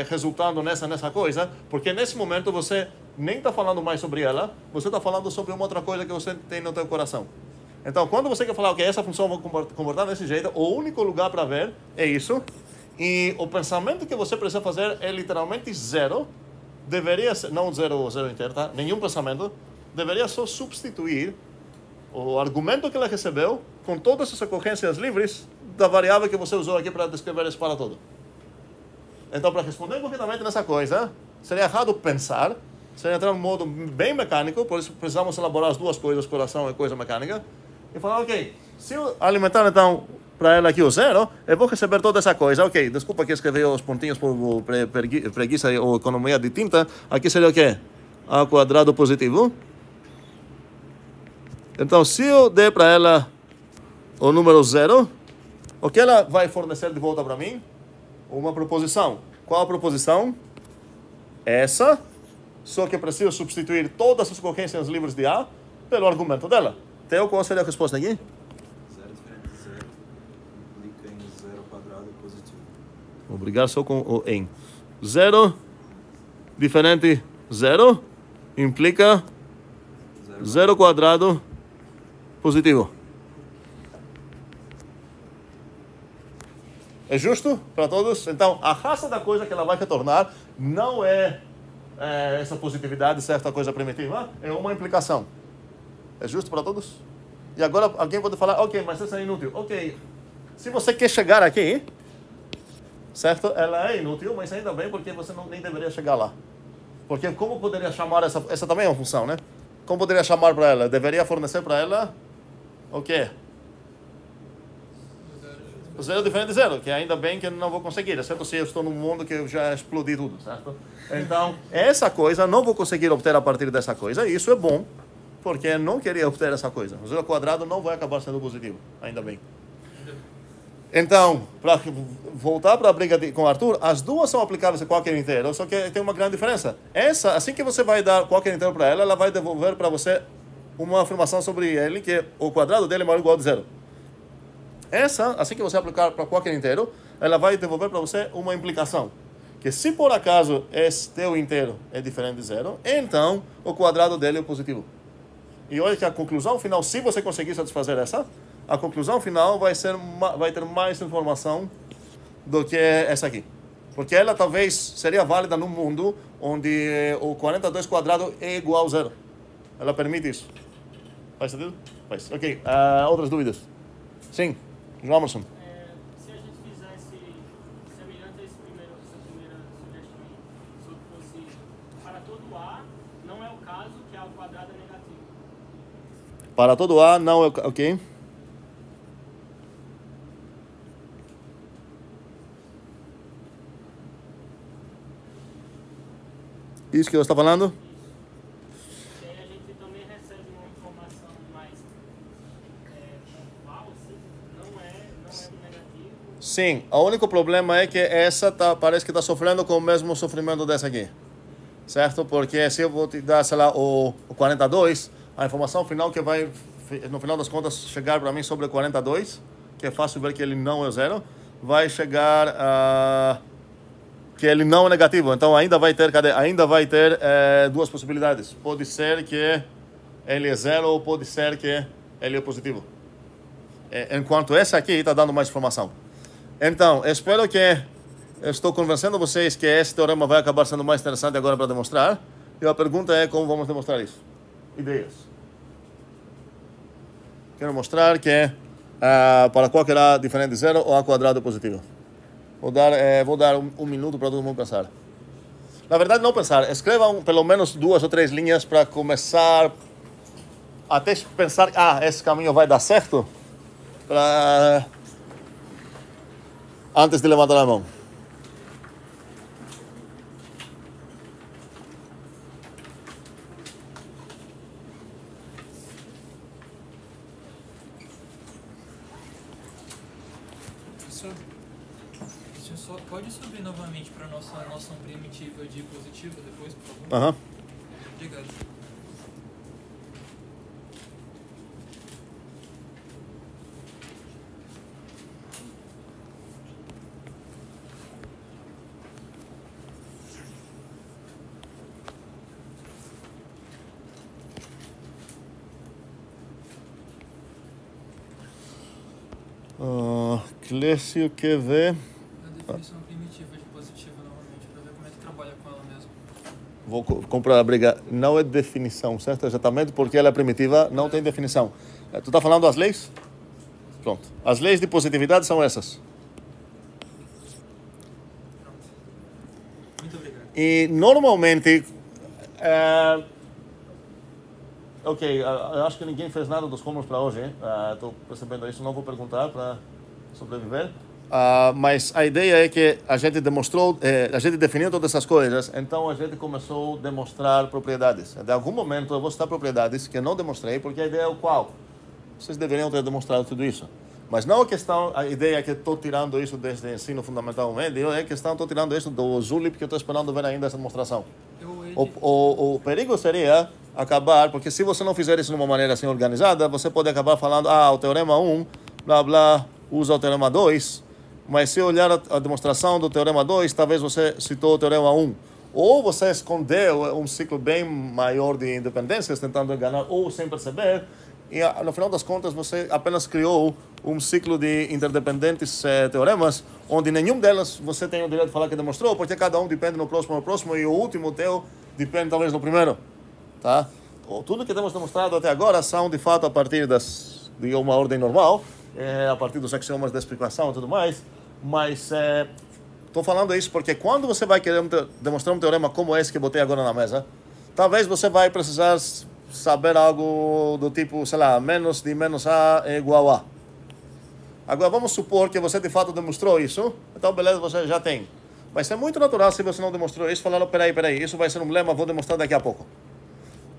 resultando nessa coisa, porque nesse momento você nem está falando mais sobre ela, você está falando sobre uma outra coisa que você tem no teu coração. Então, quando você quer falar, ok, essa função eu vou comportar desse jeito, o único lugar para ver é isso, e o pensamento que você precisa fazer é literalmente zero, deveria ser, não zero inteiro, tá? Nenhum pensamento, deveria só substituir o argumento que ela recebeu com todas as ocorrências livres da variável que você usou aqui para descrever esse para todo. Então, para responder corretamente nessa coisa, seria errado pensar, seria entrar num modo bem mecânico, por isso precisamos elaborar as duas coisas, coração e coisa mecânica, e falar, ok, se eu alimentar então para ela aqui o zero, eu vou receber toda essa coisa, ok, desculpa que escrevi os pontinhos por preguiça ou economia de tinta, aqui seria o quê? A quadrado positivo. Então, se eu der para ela o número zero, o que ela vai fornecer de volta para mim? Uma proposição. Qual a proposição? Essa. Só que eu preciso substituir todas as ocorrências livres de A pelo argumento dela. Theo, qual seria a resposta aqui? 0 diferente de 0 implica em 0 quadrado positivo. Obrigado só com o em. 0 diferente 0 implica 0 quadrado positivo. É justo para todos? Então, a raça da coisa que ela vai retornar não é essa positividade, certa coisa primitiva, é uma implicação. É justo para todos? E agora alguém pode falar, ok, mas isso é inútil. Ok, se você quer chegar aqui, certo? Ela é inútil, mas ainda bem porque você nem deveria chegar lá. Porque como poderia chamar essa também é uma função, né? Como poderia chamar para ela? Deveria fornecer para ela o quê? O zero diferente de zero, que ainda bem que eu não vou conseguir, exceto se eu estou num mundo que eu já explodi tudo, certo? Então, essa coisa não vou conseguir obter a partir dessa coisa, e isso é bom, porque eu não queria obter essa coisa. O zero quadrado não vai acabar sendo positivo, ainda bem. Então, para voltar para a briga com o Arthur, as duas são aplicáveis a qualquer inteiro, só que tem uma grande diferença. Essa, assim que você vai dar qualquer inteiro para ela vai devolver para você uma afirmação sobre ele, que o quadrado dele é maior ou igual a zero. Essa, assim que você aplicar para qualquer inteiro, ela vai devolver para você uma implicação. Que se por acaso esse teu inteiro é diferente de zero, então o quadrado dele é positivo. E olha que a conclusão final, se você conseguir satisfazer essa, a conclusão final vai ter mais informação do que essa aqui. Porque ela talvez seria válida num mundo onde o 42 quadrado é igual a zero. Ela permite isso. Faz sentido? Faz. Ok. Outras dúvidas? Sim. João Emerson. Se a gente fizesse semelhante a essa primeira sugestão, se fosse para todo A, não é o caso que A ao quadrado é negativo. Para todo A, não é o caso. Ok. Isso que você está falando? E aí a gente também recebe uma informação mais pontual, assim, não é negativo. Sim, o único problema é que essa parece que está sofrendo com o mesmo sofrimento dessa aqui. Certo? Porque se eu vou te dar, sei lá, o 42, a informação final que vai, no final das contas, chegar para mim sobre o 42, que é fácil ver que ele não é zero, vai chegar a... que ele não é negativo, então ainda vai ter duas possibilidades. Pode ser que ele é zero ou pode ser que ele é positivo. Enquanto esse aqui está dando mais informação. Então, espero que eu estou convencendo vocês que esse teorema vai acabar sendo mais interessante agora para demonstrar. E a pergunta é como vamos demonstrar isso? Ideias. Quero mostrar que para qualquer A diferente de zero, o A quadrado é positivo. Vou dar um minuto para todo mundo pensar. Na verdade, não pensar. Escrevam pelo menos 2 ou 3 linhas para começar até pensar, esse caminho vai dar certo, antes de levantar a mão. Pode subir novamente para a nossa noção primitiva de positivo depois, por favor? Aham. Obrigado. Clécio quer ver. A definição primitiva de positiva novamente, para ver como é que trabalha com ela mesmo. Vou comprar a briga. Não é definição, certo? Exatamente porque ela é primitiva, não tem definição. Tu está falando das leis? Pronto. As leis de positividade são essas. Muito obrigado. E normalmente... acho que ninguém fez nada dos cômodos para hoje. Estou percebendo isso, não vou perguntar para sobreviver. Mas a ideia é que a gente demonstrou, a gente definiu todas essas coisas, então a gente começou a demonstrar propriedades. De algum momento eu vou citar propriedades que eu não demonstrei, porque a ideia é o qual? Vocês deveriam ter demonstrado tudo isso. Mas não a ideia é que estou tirando isso desde o ensino fundamental médio, é que estou tirando isso do Zulip, que eu estou esperando ver ainda essa demonstração. O perigo seria acabar, porque se você não fizer isso de uma maneira assim organizada, você pode acabar falando, o teorema 1, blá blá, usa o teorema 2, mas se olhar a demonstração do teorema 2, talvez você citou o teorema 1. Ou você escondeu um ciclo bem maior de independências, tentando enganar, ou sem perceber, e no final das contas você apenas criou um ciclo de interdependentes teoremas, onde nenhum deles você tem o direito de falar que demonstrou, porque cada um depende no próximo, e o último teu depende talvez no primeiro. Tá? Tudo que temos demonstrado até agora são de fato a partir de uma ordem normal, a partir dos axiomas de explicação e tudo mais, mas estou falando isso porque quando você vai querer demonstrar um teorema como esse que eu botei agora na mesa, talvez você vai precisar saber algo do tipo, sei lá, menos de menos A é igual a. Agora vamos supor que você de fato demonstrou isso, então beleza, você já tem. Mas é muito natural se você não demonstrou isso, falar, peraí, isso vai ser um lema, vou demonstrar daqui a pouco.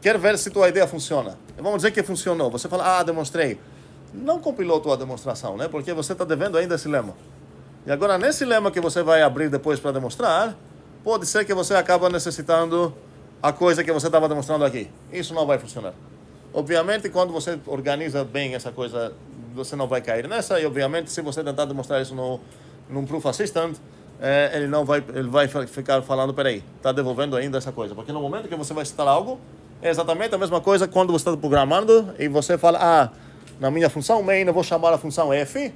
Quer ver se tua ideia funciona. Vamos dizer que funcionou. Você fala, demonstrei. Não compilou tua demonstração, né? Porque você está devendo ainda esse lema. E agora, nesse lema que você vai abrir depois para demonstrar, pode ser que você acaba necessitando a coisa que você estava demonstrando aqui. Isso não vai funcionar. Obviamente, quando você organiza bem essa coisa, você não vai cair nessa. E, obviamente, se você tentar demonstrar isso num proof assistant, ele vai ficar falando, peraí, está devolvendo ainda essa coisa. Porque no momento que você vai citar algo, é exatamente a mesma coisa quando você está programando e você fala, na minha função main eu vou chamar a função f,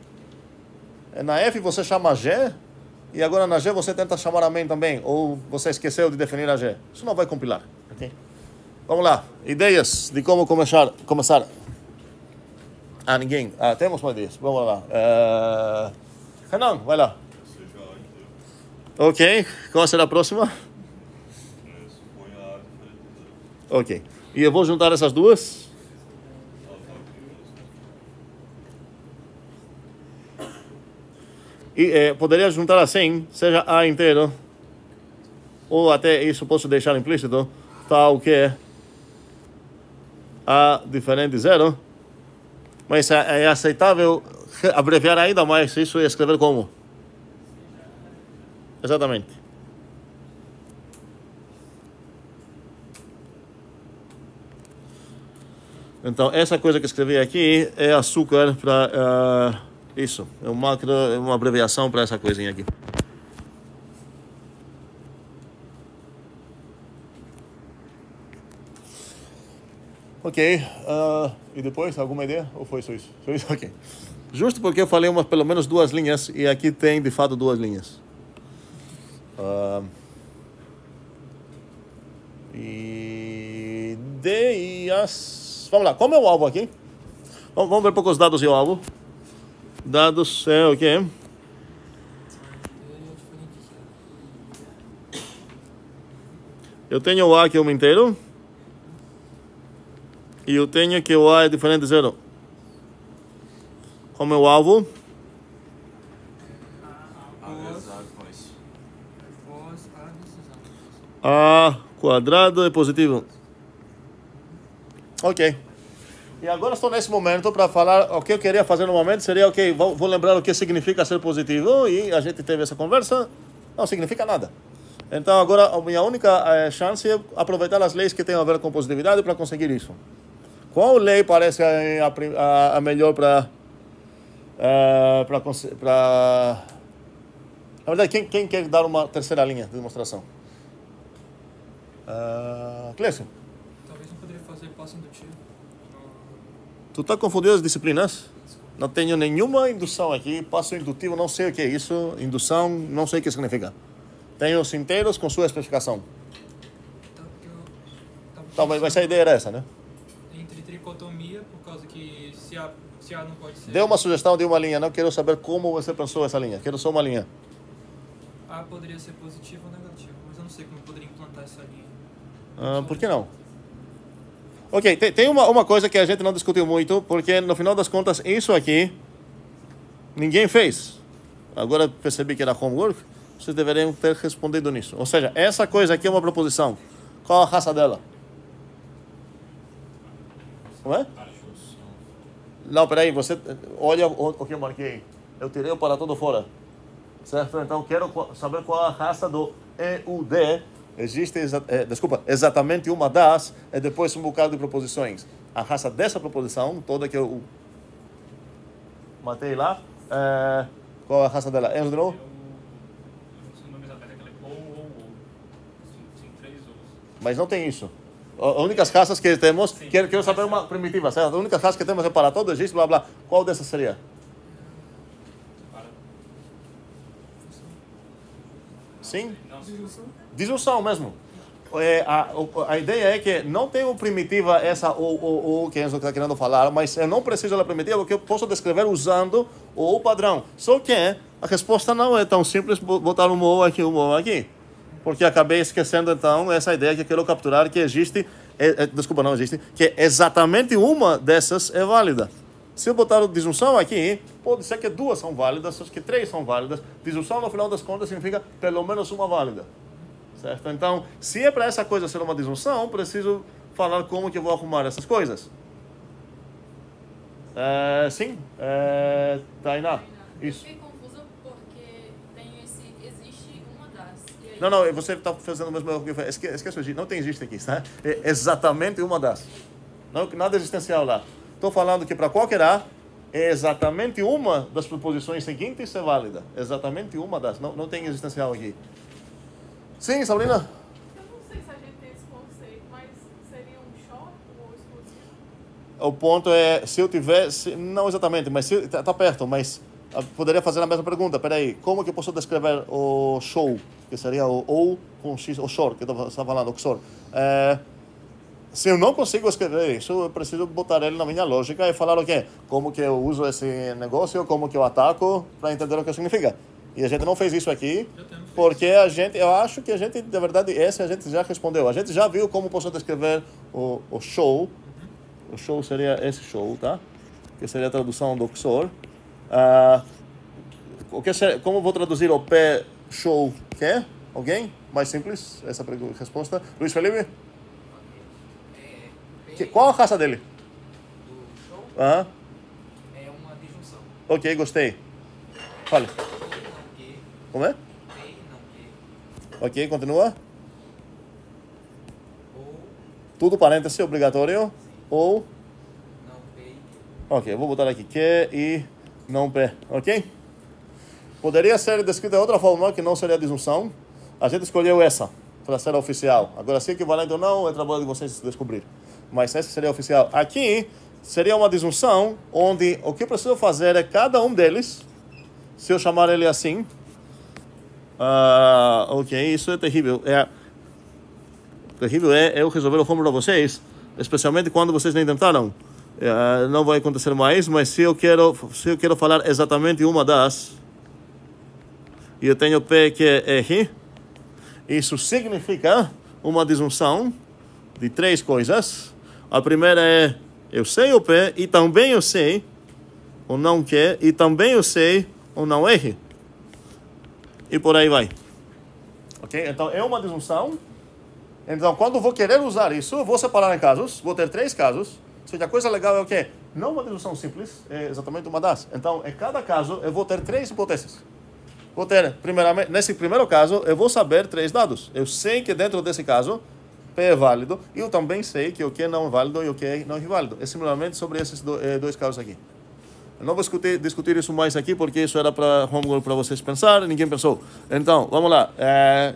na f você chama g, e agora na g você tenta chamar a main também, ou você esqueceu de definir a g. Isso não vai compilar. Okay? Vamos lá, ideias de como começar. Ninguém? Temos mais ideias, vamos lá. Renan, vai lá. Ok, qual será a próxima? Ok. E eu vou juntar essas duas. E poderia juntar assim, seja A inteiro, ou até isso posso deixar implícito, tal que A diferente de zero. Mas é aceitável abreviar ainda mais isso e escrever como? Exatamente. Então, essa coisa que escrevi aqui é açúcar para isso. É uma abreviação para essa coisinha aqui. Ok. E depois, alguma ideia? Ou foi só isso? Foi isso? Ok. Justo porque eu falei pelo menos 2 linhas e aqui tem de fato 2 linhas. Vamos lá, como é o alvo aqui? Vamos ver um pouco os dados e o alvo. Dados é o quê? Eu tenho o A que é um inteiro. E eu tenho que o A é diferente de 0. Como é o alvo? A quadrado é positivo. Ok. E agora estou nesse momento para falar o que eu queria fazer no momento. Seria, ok, vou lembrar o que significa ser positivo. E a gente teve essa conversa. Não significa nada. Então agora a minha única chance é aproveitar as leis que têm a ver com positividade para conseguir isso. Qual lei parece a melhor para... Na verdade, quem quer dar uma terceira linha de demonstração? Clécio. Talvez não poderia fazer passo indutivo. Tu está confundindo as disciplinas? Não tenho nenhuma indução aqui. Passo indutivo, não sei o que é isso. Indução, não sei o que significa. Tenho os inteiros com sua especificação. Então, mas a ideia era essa, né? Entre tricotomia, por causa que se A não pode ser... Dê uma sugestão de uma linha. Não quero saber como você pensou essa linha. Quero só uma linha. A poderia ser positivo ou negativo, mas eu não sei como eu poderia implantar essa linha. Por que não? Ok, tem uma coisa que a gente não discutiu muito, porque no final das contas, isso aqui, ninguém fez. Agora percebi que era homework, vocês deveriam ter respondido nisso. Ou seja, essa coisa aqui é uma proposição. Qual a raça dela? Não é? Não, peraí, você olha o que eu marquei. Eu tirei o para todo fora. Certo? Então, quero saber qual a raça do EUD. Existe, exatamente uma das, e depois um bocado de proposições. A raça dessa proposição, toda que eu matei lá, qual a raça dela? Enzo de novo? Mas não tem isso. As únicas raças que temos, quero saber uma primitiva, certo? A única raça que temos é para todo, existe, blá blá. Qual dessas seria? Sim? Disjunção mesmo. A ideia é que não tenho primitiva essa ou que Enzo está querendo falar, mas eu não preciso da primitiva porque eu posso descrever usando o padrão. Só que a resposta não é tão simples botar um ou aqui, um ou aqui. Porque acabei esquecendo então essa ideia que eu quero capturar que existe, desculpa, não existe, que exatamente uma dessas é válida. Se eu botar a disjunção aqui, pode ser que 2 são válidas, que 3 são válidas. Disjunção, no final das contas, significa pelo menos uma válida. Certo? Então, se é para essa coisa ser uma disjunção, preciso falar como que eu vou arrumar essas coisas. Sim, Tainá, isso. Eu fiquei confusa porque existe uma das. Não, você está fazendo o mesmo erro que eu falei. Esquece, não tem existe aqui, tá? É exatamente uma das. Não, nada existencial lá. Estou falando que para qualquer A, é exatamente uma das proposições seguintes é válida. Exatamente uma das. Não tem existencial aqui. Sim, Sabrina? Eu não sei se a gente tem esse conceito, mas seria um short ou exclusivo? O ponto é, se eu tiver... não exatamente, mas está perto, mas poderia fazer a mesma pergunta. Peraí, como que eu posso descrever o show? Que seria o ou com X, o short, que eu estava falando, o XOR. Se eu não consigo escrever isso, eu preciso botar ele na minha lógica e falar o quê? Como que eu uso esse negócio, como que eu ataco, para entender o que significa. E a gente não fez isso aqui, porque eu acho que a gente, na verdade, esse a gente já respondeu. A gente já viu como posso descrever o show. O show seria esse show, tá? Que seria a tradução do XOR. Como vou traduzir o P show? Quer? Alguém? Mais simples, essa resposta. Luiz Felipe? Qual a raça dele? Do show É uma disjunção. Ok, gostei. Fale. Como é? Ok, continua. Tudo parêntese obrigatório. Ou. Não P. Ok, vou botar aqui que e não P. Ok? Poderia ser descrita de outra forma que não seria disjunção. A gente escolheu essa para ser oficial. Agora, se é equivalente ou não, é trabalho de vocês descobrir. mas esse seria oficial. Aqui seria uma disjunção onde o que eu preciso fazer é cada um deles, se eu chamar ele assim, ok, isso é terrível. Terrível é eu resolver o fórmula para vocês, especialmente quando vocês nem tentaram. Não vai acontecer mais, mas se eu quero falar exatamente uma das, e eu tenho P que é R, isso significa uma disjunção de três coisas. A primeira é eu sei o P e também eu sei o não Q e também eu sei o não R. E por aí vai. Ok? Então é uma disjunção. Então quando vou querer usar isso, eu vou separar em casos. Vou ter três casos. Ou seja, a coisa legal é o quê? Não uma disjunção simples, é exatamente uma das. Então, em cada caso, eu vou ter três hipóteses. Vou ter, primeiramente, nesse primeiro caso, eu vou saber três dados. Eu sei que dentro desse caso, P é válido, e eu também sei que o Q não é válido e o Q não é válido. É similarmente sobre esses dois casos aqui. Eu não vou discutir isso mais aqui, porque isso era para homework para vocês pensar, ninguém pensou. Então, vamos lá.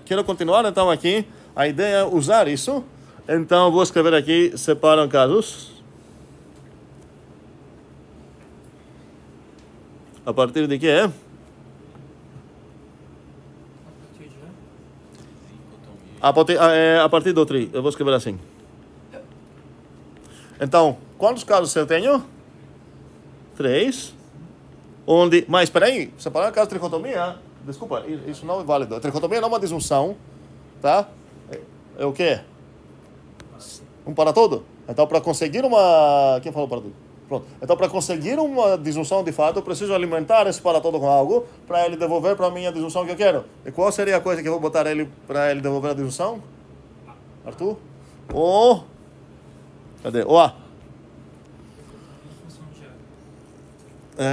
Quero continuar, então, aqui. A ideia é usar isso. Então, vou escrever aqui, separam casos. A partir de quê? A partir do tri. Eu vou escrever assim. Então, quantos casos eu tenho? 3. Onde... Mas, espera aí. Separar caso de tricotomia... Desculpa, isso não é válido. A tricotomia não é uma disjunção. Tá? É o quê? Um para todo. Então, para conseguir uma... Quem falou para tudo? Pronto. Então, para conseguir uma disjunção de fato, eu preciso alimentar esse para todo com algo para ele devolver para mim a disjunção que eu quero. E qual seria a coisa que eu vou botar ele para ele devolver a disjunção? Arthur? Cadê? O A.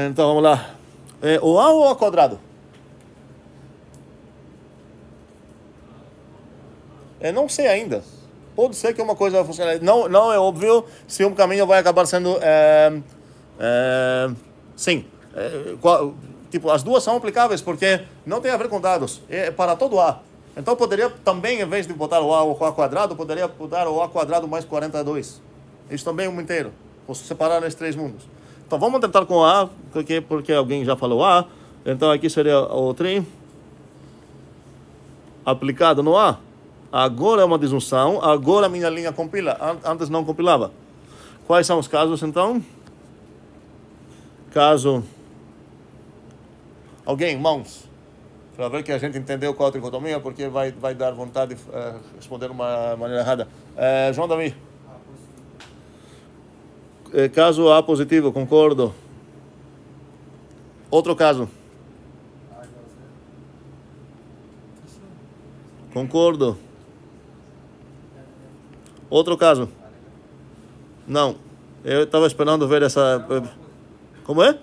Então, vamos lá. O A ou O quadrado? Eu não sei ainda. Pode ser que uma coisa vai funcionar. Não é óbvio se um caminho vai acabar sendo... sim. Tipo, as duas são aplicáveis porque não tem a ver com dados. É para todo A. Então, poderia também, em vez de botar o A ou o A quadrado, poderia botar o A quadrado mais 42. Isso também é um inteiro. Posso separar nesses três mundos. Então, vamos tentar com A, porque alguém já falou A. Então, aqui seria o tri aplicado no A. Agora é uma disjunção, agora a minha linha compila, antes não compilava. Quais são os casos, então? Caso... Alguém, mãos? Para ver que a gente entendeu qual a tricotomia, porque vai dar vontade de responder de uma maneira errada. João Davi. Caso A positivo, concordo. Outro caso. Concordo. Outro caso. Não. Eu estava esperando ver essa... Como é?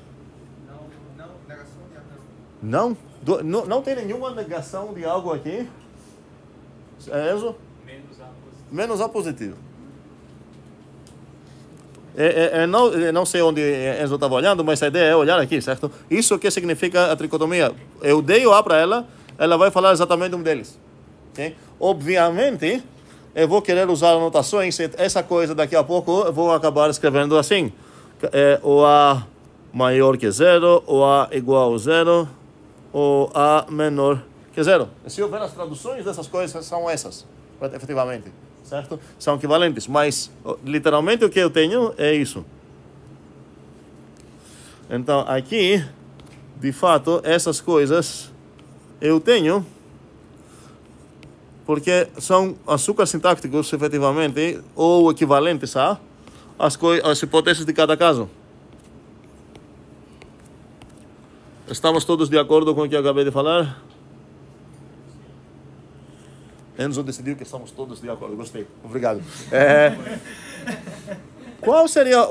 Não? Não tem nenhuma negação de algo aqui? Enzo? Menos A positivo. Não sei onde Enzo estava olhando, mas a ideia é olhar aqui, certo? Isso que significa a tricotomia. Eu dei o A para ela, ela vai falar exatamente um deles. Okay? Obviamente... eu vou querer usar anotações, essa coisa daqui a pouco eu vou acabar escrevendo assim. O A maior que 0, o A igual a 0, o A menor que 0. Se eu ver as traduções dessas coisas, são essas, efetivamente, certo? São equivalentes, mas literalmente o que eu tenho é isso. Então, aqui, de fato, essas coisas eu tenho... porque são açúcares sintáticos, efetivamente, ou equivalentes a as hipóteses de cada caso. Estamos todos de acordo com o que eu acabei de falar? Enzo decidiu que estamos todos de acordo. Gostei. Obrigado. Qual seria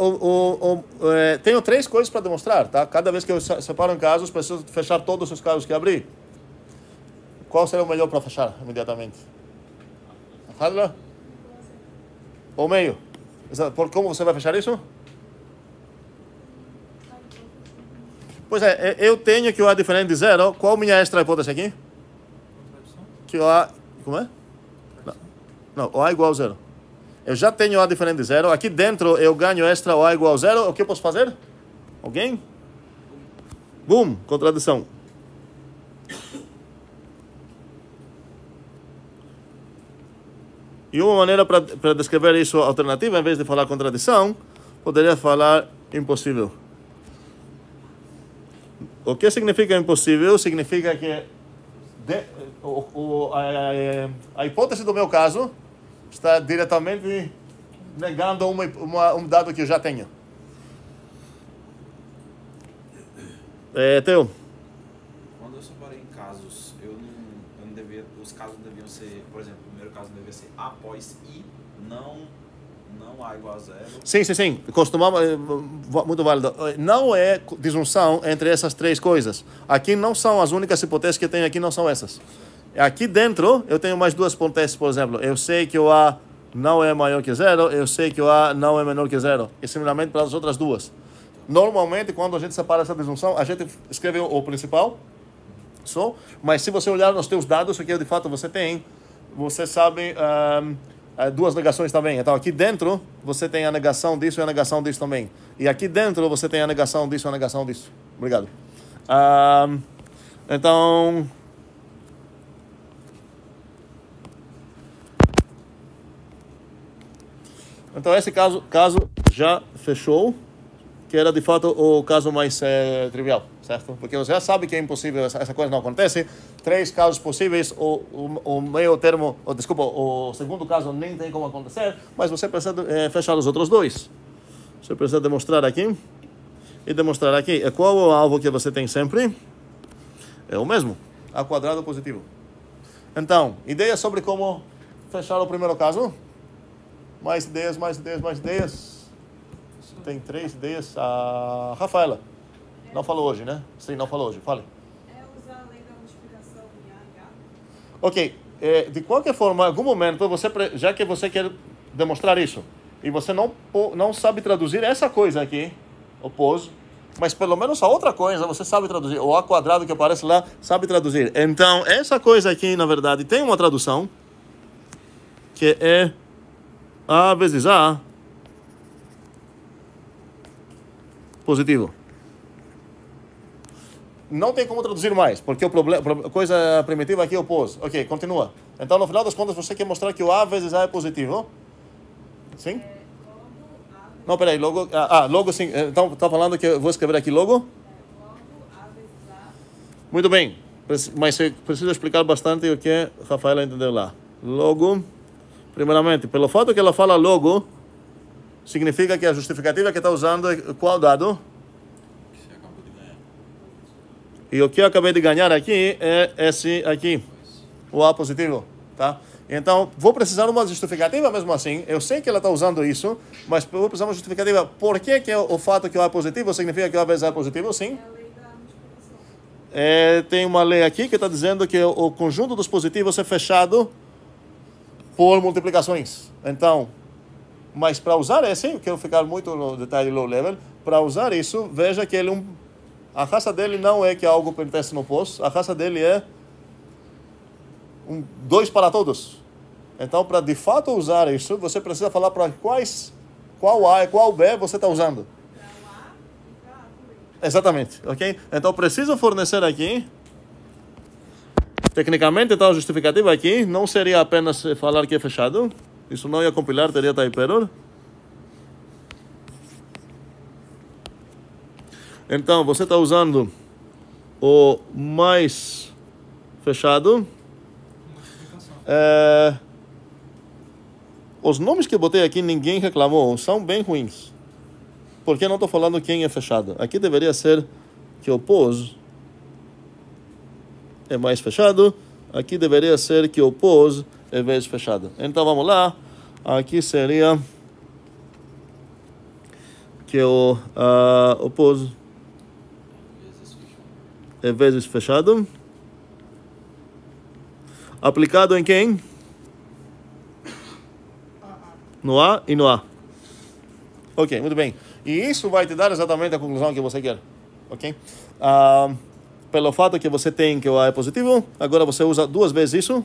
tenho três coisas para demonstrar, tá? Cada vez que eu separo em casos, preciso fechar todos os casos que abri. Qual seria o melhor para fechar imediatamente? A ou meio? Como você vai fechar isso? Pois é, eu tenho que o A é diferente de 0. Qual a minha extra hipótese aqui? Que o A... Como é? Não, o A é igual a 0. Eu já tenho A diferente de zero. Aqui dentro eu ganho extra o A igual a zero. O que eu posso fazer? Alguém? Boom, contradição. E uma maneira para descrever isso alternativa, em vez de falar contradição, poderia falar impossível. O que significa impossível? Significa que a hipótese do meu caso está diretamente negando um dado que eu já tenho. Teo? Quando eu separei em casos, eu não devia, os casos deviam ser, por exemplo, o primeiro caso devia ser A após I, não A igual a zero. Sim. Costumamos, muito válido. Não é disjunção entre essas três coisas. Aqui não são as únicas hipóteses que eu tenho aqui, não são essas. Aqui dentro eu tenho mais duas hipóteses, por exemplo. Eu sei que o A não é maior que zero, eu sei que o A não é menor que zero. E similarmente para as outras duas. Normalmente, quando a gente separa essa disjunção, a gente escreve o principal, mas se você olhar nos teus dados, o que de fato você tem, você sabe duas negações também. Então, aqui dentro, você tem a negação disso e a negação disso também. E aqui dentro, você tem a negação disso e a negação disso. Obrigado. Então... Então, esse caso já fechou, que era de fato o caso mais trivial, certo? Porque você já sabe que é impossível, essa coisa não acontece. Três casos possíveis, o meio termo, o segundo caso nem tem como acontecer, mas você precisa fechar os outros dois. Você precisa demonstrar aqui e demonstrar aqui. E qual é o alvo que você tem sempre? É o mesmo, A quadrado positivo. Então, ideias sobre como fechar o primeiro caso? Mais ideias. Tem 3 ideias. A Rafaela não falou hoje, né? Sim, não falou hoje. Fale. É usar a lei da multiplicação em AH. Ok. De qualquer forma, em algum momento, já que você quer demonstrar isso, e você não sabe traduzir essa coisa aqui, o pos, mas pelo menos a outra coisa você sabe traduzir. O A quadrado que aparece lá, sabe traduzir. Então, essa coisa aqui, na verdade, tem uma tradução, que é A vezes A positivo. Não tem como traduzir mais, porque o problema, coisa primitiva aqui é o pos. Ok, continua. Então, no final das contas, você quer mostrar que o A vezes A é positivo? Sim? Não, peraí, logo... logo sim. Então, está falando que eu vou escrever aqui logo? Muito bem. Mas eu preciso explicar bastante o que a Rafaela entendeu lá. Logo... Primeiramente, pelo fato que ela fala logo, significa que a justificativa que está usando é qual dado? Que você acabou de ganhar. E o que eu acabei de ganhar aqui é esse aqui, o A positivo, tá? Então, vou precisar de uma justificativa mesmo assim. Eu sei que ela está usando isso, mas vou precisar de uma justificativa. Por que o fato que o A é positivo significa que o A vezes A é positivo? Sim? É a lei da multiplicação. Tem uma lei aqui que está dizendo que o conjunto dos positivos é fechado por multiplicações. Então, mas para usar esse, eu quero ficar muito no detalhe low level, para usar isso, veja que ele a raça dele não é que algo pertence no pos, a raça dele é 2 para todos. Então, para de fato usar isso, você precisa falar para qual A e qual B você está usando. Para o A e para A também. Exatamente, ok? Então, preciso fornecer aqui. Tecnicamente, então, a justificativa aqui não seria apenas falar que é fechado. Isso não ia compilar, teria type-error. Então, você está usando o mais fechado. Os nomes que eu botei aqui, ninguém reclamou, são bem ruins. Porque não estou falando quem é fechado. Aqui deveria ser que o pos é mais fechado. Aqui deveria ser que o pos é vezes fechado. Então vamos lá. Aqui seria que o pos é vezes fechado. Aplicado em quem? No A e no A. Ok, muito bem. E isso vai te dar exatamente a conclusão que você quer. Ok? Pelo fato que você tem que o A é positivo, agora você usa 2 vezes isso.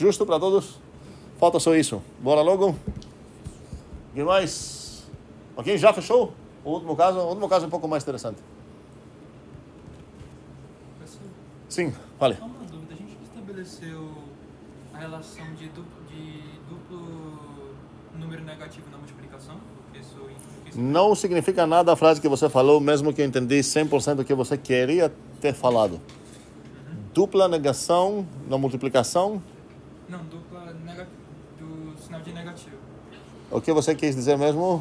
Justo para todos? Falta só isso. Bora logo. O que mais? Ok, já fechou? O último caso é um pouco mais interessante. Sim, fale. Só uma dúvida, a gente estabeleceu a relação de duplo número negativo na multiplicação? Porque isso Não significa nada a frase que você falou, mesmo que eu entendi 100% do que você queria ter falado. Dupla negação na multiplicação? Não, dupla do sinal de negativo. O que você quis dizer mesmo?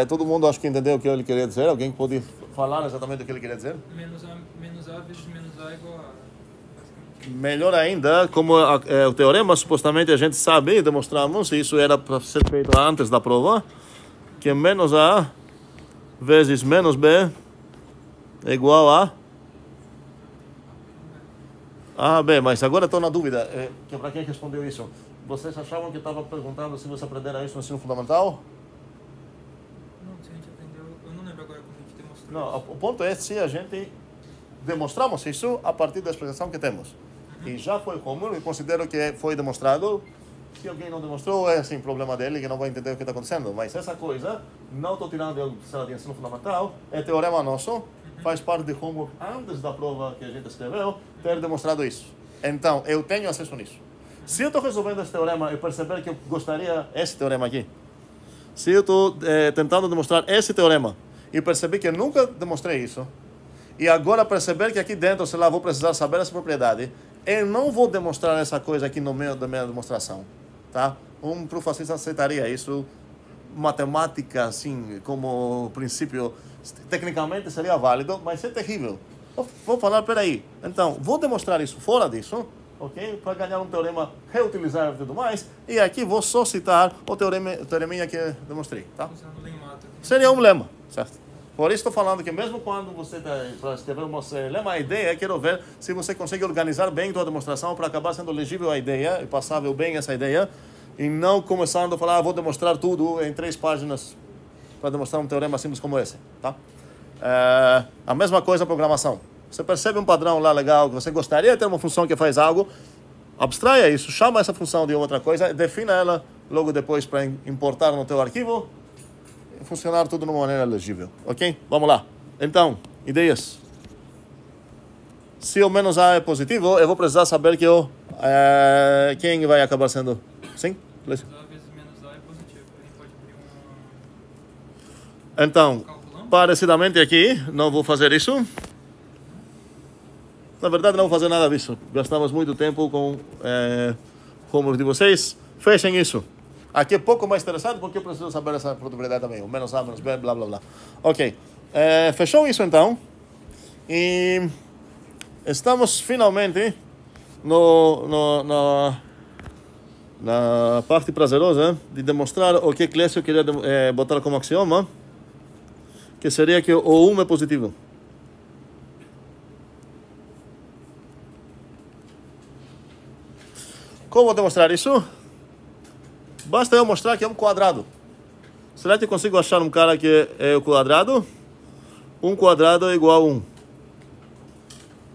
Todo mundo acho que entendeu o que ele queria dizer. Alguém pode falar exatamente o que ele queria dizer? Menos A vezes menos A igual a... Melhor ainda, como o teorema, supostamente a gente sabe e demonstramos, isso era para ser feito antes da prova, que menos A vezes menos B é igual a B. Mas agora estou na dúvida, que para quem respondeu isso? Vocês achavam que estava perguntando se você aprenderam isso no ensino fundamental? Não, se a gente aprendeu... Eu não lembro agora como a gente demonstrou. Não, o ponto é se a gente demonstramos isso a partir da expressão que temos. E já foi comum, e considero que foi demonstrado. Se alguém não demonstrou, é assim, problema dele, que não vai entender o que está acontecendo. Mas essa coisa, não estou tirando de ensino fundamental, é teorema nosso, faz parte de como, antes da prova que a gente escreveu, ter demonstrado isso. Então, eu tenho acesso nisso. Se eu estou resolvendo esse teorema e perceber que eu gostaria, esse teorema aqui, se eu estou tentando demonstrar esse teorema e perceber que eu nunca demonstrei isso, e agora perceber que aqui dentro, sei lá, vou precisar saber essa propriedade, eu não vou demonstrar essa coisa aqui no meio da minha demonstração, tá? Um professor aceitaria isso, matemática, assim, como princípio, tecnicamente seria válido, mas é terrível. Vou falar, peraí, então, vou demonstrar isso fora disso, ok? Para ganhar um teorema reutilizável e tudo mais, e aqui vou só citar o teoreminha que eu demonstrei, tá? Seria um lema, certo? Por isso estou falando que mesmo quando você está para escrever um lema, a ideia, quero ver se você consegue organizar bem sua demonstração para acabar sendo legível a ideia e passável bem essa ideia, e não começando a falar, vou demonstrar tudo em 3 páginas para demonstrar um teorema simples como esse, tá? A mesma coisa a programação. Você percebe um padrão lá legal, que você gostaria de ter uma função que faz algo, abstraia isso, chama essa função de outra coisa, defina ela logo depois para importar no teu arquivo, funcionar tudo de uma maneira legível, ok? Vamos lá. Então, ideias. Se o menos A é positivo, eu vou precisar saber que quem vai acabar sendo... Sim? Menos A vezes menos A é positivo. A gente pode abrir Então, parecidamente aqui, não vou fazer isso. Na verdade, não vou fazer nada disso. Gastamos muito tempo com como de vocês. Fechem isso. Aqui é pouco mais interessante porque eu preciso saber essa probabilidade também. O menos A, menos B, blá, blá, blá. Ok. Fechou isso então. E estamos finalmente na parte prazerosa de demonstrar o que Clécio queria botar como axioma, que seria que o 1 é positivo. Como demonstrar isso? Basta eu mostrar que é um quadrado. Será que eu consigo achar um cara que é o quadrado? Um quadrado é igual a 1.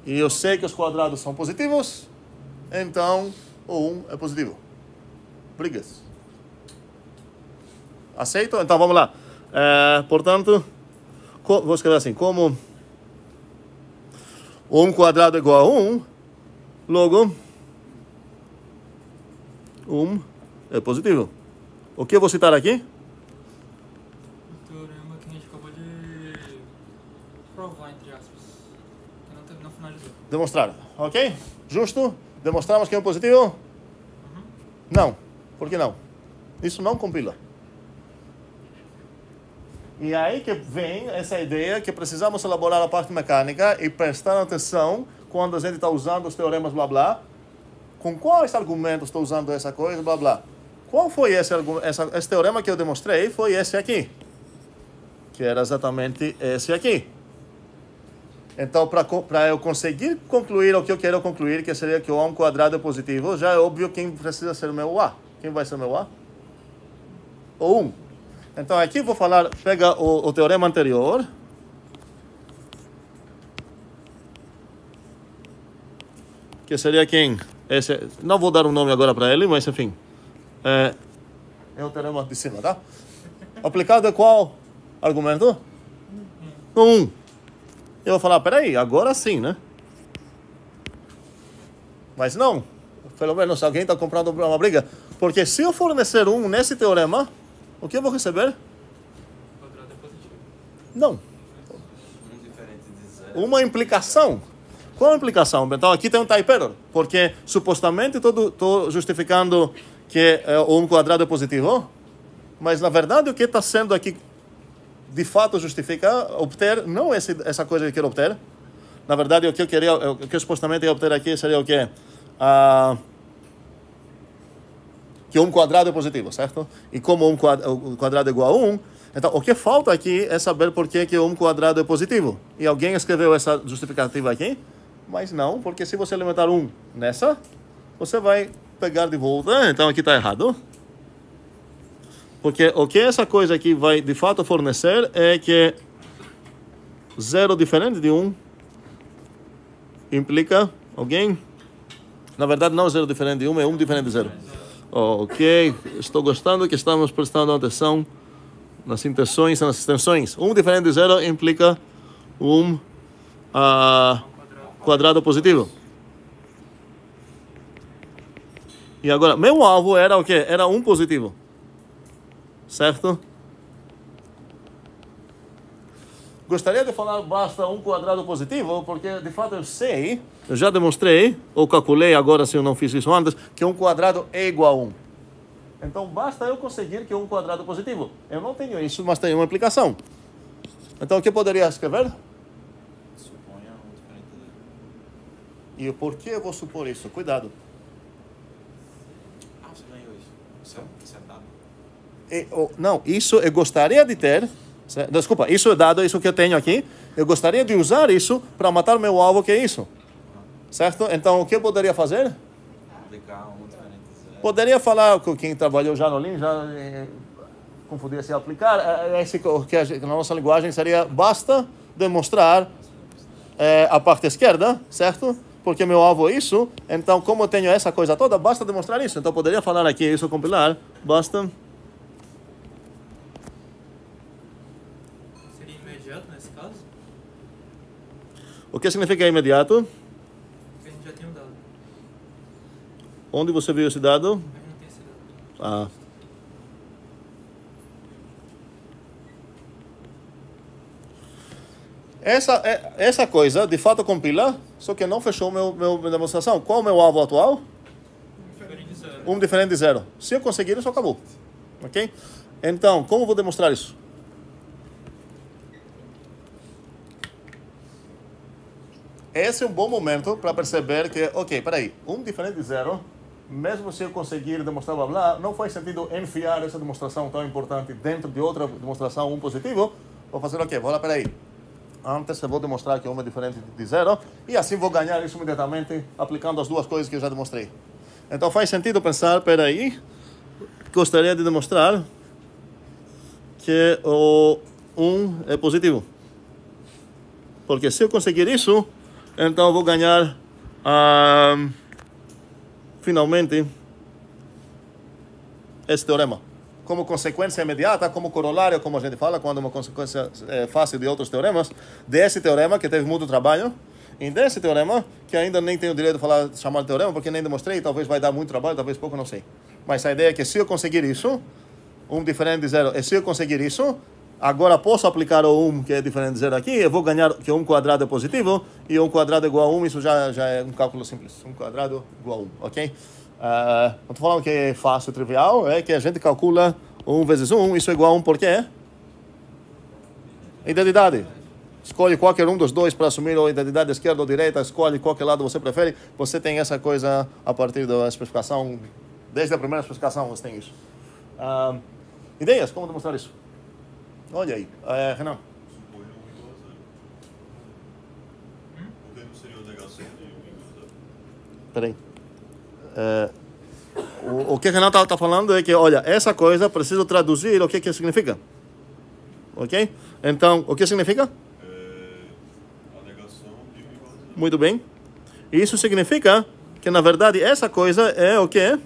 E eu sei que os quadrados são positivos, então o 1 é positivo. Brigas. Aceito? Então vamos lá. Portanto, vou escrever assim, como 1 quadrado é igual a 1, logo 1 é positivo. O que eu vou citar aqui? o teorema que a gente acabou de provar, entre aspas. Que não finalizou. Demonstrar, ok? Justo? Demonstramos que é um positivo? Não. Por que não? Isso não compila. E aí que vem essa ideia que precisamos elaborar a parte mecânica e prestar atenção quando a gente está usando os teoremas blá blá. Com quais argumentos estou usando essa coisa, blá blá. Qual foi esse teorema que eu demonstrei? Foi esse aqui. Que era exatamente esse aqui. Então, para eu conseguir concluir o que eu quero concluir, que seria que o A quadrado é positivo, já é óbvio quem precisa ser o meu A. Quem vai ser o meu A? O 1. Então, aqui vou falar, pega o teorema anterior. Que seria quem? esse, não vou dar um nome agora para ele, mas enfim, é o teorema de cima, tá? Aplicado a qual argumento? No 1. Eu vou falar, peraí, agora sim, né? Mas não, pelo menos alguém está comprando uma briga. Porque se eu fornecer 1 nesse teorema, o que eu vou receber? Quadrado é positivo. Não. Um diferente de zero. Uma implicação. Qual a implicação? Então aqui tem um type error. Porque supostamente estou justificando que o 1 quadrado é positivo. Mas na verdade o que está sendo aqui de fato justifica obter não essa coisa que eu quero obter. Na verdade o que eu queria, o que eu supostamente ia obter aqui seria o quê? Que 1 quadrado é positivo, certo? E como o quadrado é igual a 1, então o que falta aqui é saber por que 1 quadrado é positivo. E alguém escreveu essa justificativa aqui? Mas não, porque se você alimentar 1 nessa, você vai pegar de volta. Então aqui está errado. Porque o que essa coisa aqui vai de fato fornecer é que 0 diferente de 1 implica alguém? Na verdade não 0 diferente de 1, é 1 diferente de 0. Ok, estou gostando que estamos prestando atenção nas intenções e nas extensões. 1 diferente de 0 implica 1 quadrado positivo. E agora, meu alvo era o quê? Era 1 positivo. Certo? Gostaria de falar basta 1 quadrado positivo, porque de fato eu sei, eu já demonstrei, ou calculei agora se eu não fiz isso antes, que 1 quadrado é igual a 1. Então basta eu conseguir que 1 quadrado é positivo. Eu não tenho isso, mas tenho uma implicação. Então o que eu poderia escrever? Suponha um diferente de E por que eu vou supor isso? Cuidado. você ganhou isso. Isso é dado. Não, isso eu gostaria de ter. Desculpa, isso é dado, isso que eu tenho aqui. Eu gostaria de usar isso para matar meu alvo, que é isso. Certo? Então, o que eu poderia fazer? Aplicar um diferente de zero. Poderia falar com quem trabalhou já no Lean, já confundia se aplicar. Esse que na nossa linguagem seria basta demonstrar a parte esquerda, certo? Porque meu alvo é isso. Então, como eu tenho essa coisa toda, basta demonstrar isso. Então, poderia falar aqui, isso compilar, basta. Nesse caso, O que significa imediato? que a gente já tem um dado. Onde você viu esse dado? A gente não tem esse dado. Essa coisa, de fato, compila, só que não fechou minha demonstração. Qual é o meu alvo atual? Diferente de zero. 1 diferente de 0. Se eu conseguir isso, acabou. Ok? Então, como eu vou demonstrar isso? Esse é um bom momento para perceber que, ok, peraí, 1 diferente de 0, mesmo se eu conseguir demonstrar blá blá, não faz sentido enfiar essa demonstração tão importante dentro de outra demonstração 1 positivo. Vou fazer o quê? Vou lá, peraí. Antes eu vou demonstrar que 1 é diferente de 0 e assim vou ganhar isso imediatamente aplicando as duas coisas que eu já demonstrei. Então faz sentido pensar, peraí, gostaria de demonstrar que o 1 é positivo. Porque se eu conseguir isso, então eu vou ganhar finalmente esse teorema. Como consequência imediata, como corolário, como a gente fala, quando uma consequência fácil de outros teoremas, desse teorema que teve muito trabalho, e desse teorema que ainda nem tenho o direito de chamar de teorema, porque nem demonstrei, talvez vai dar muito trabalho, talvez pouco, não sei. Mas a ideia é que se eu conseguir isso, 1 diferente de 0, e se eu conseguir isso, agora posso aplicar o 1 que é diferente de 0 aqui, eu vou ganhar que 1 quadrado é positivo, e 1 quadrado é igual a 1, isso já é um cálculo simples. 1 quadrado igual a 1, ok? Não estou falando que é fácil, trivial, é que a gente calcula 1 vezes 1, isso é igual a 1 por quê? Identidade. Escolhe qualquer um dos dois para assumir a identidade esquerda ou direita, escolhe qualquer lado você prefere, você tem essa coisa a partir da especificação, desde a primeira especificação você tem isso. Ideias? Como demonstrar isso? Olha aí, Renan. Suponha 1 igual a 0. Por que não seria uma negação de 1 igual a 0? Peraí. O que Renan está falando é que, olha, essa coisa preciso traduzir o que significa. Ok? Então, o que significa? A negação de 1 igual a 0. Muito bem. Isso significa que na verdade essa coisa é o quê?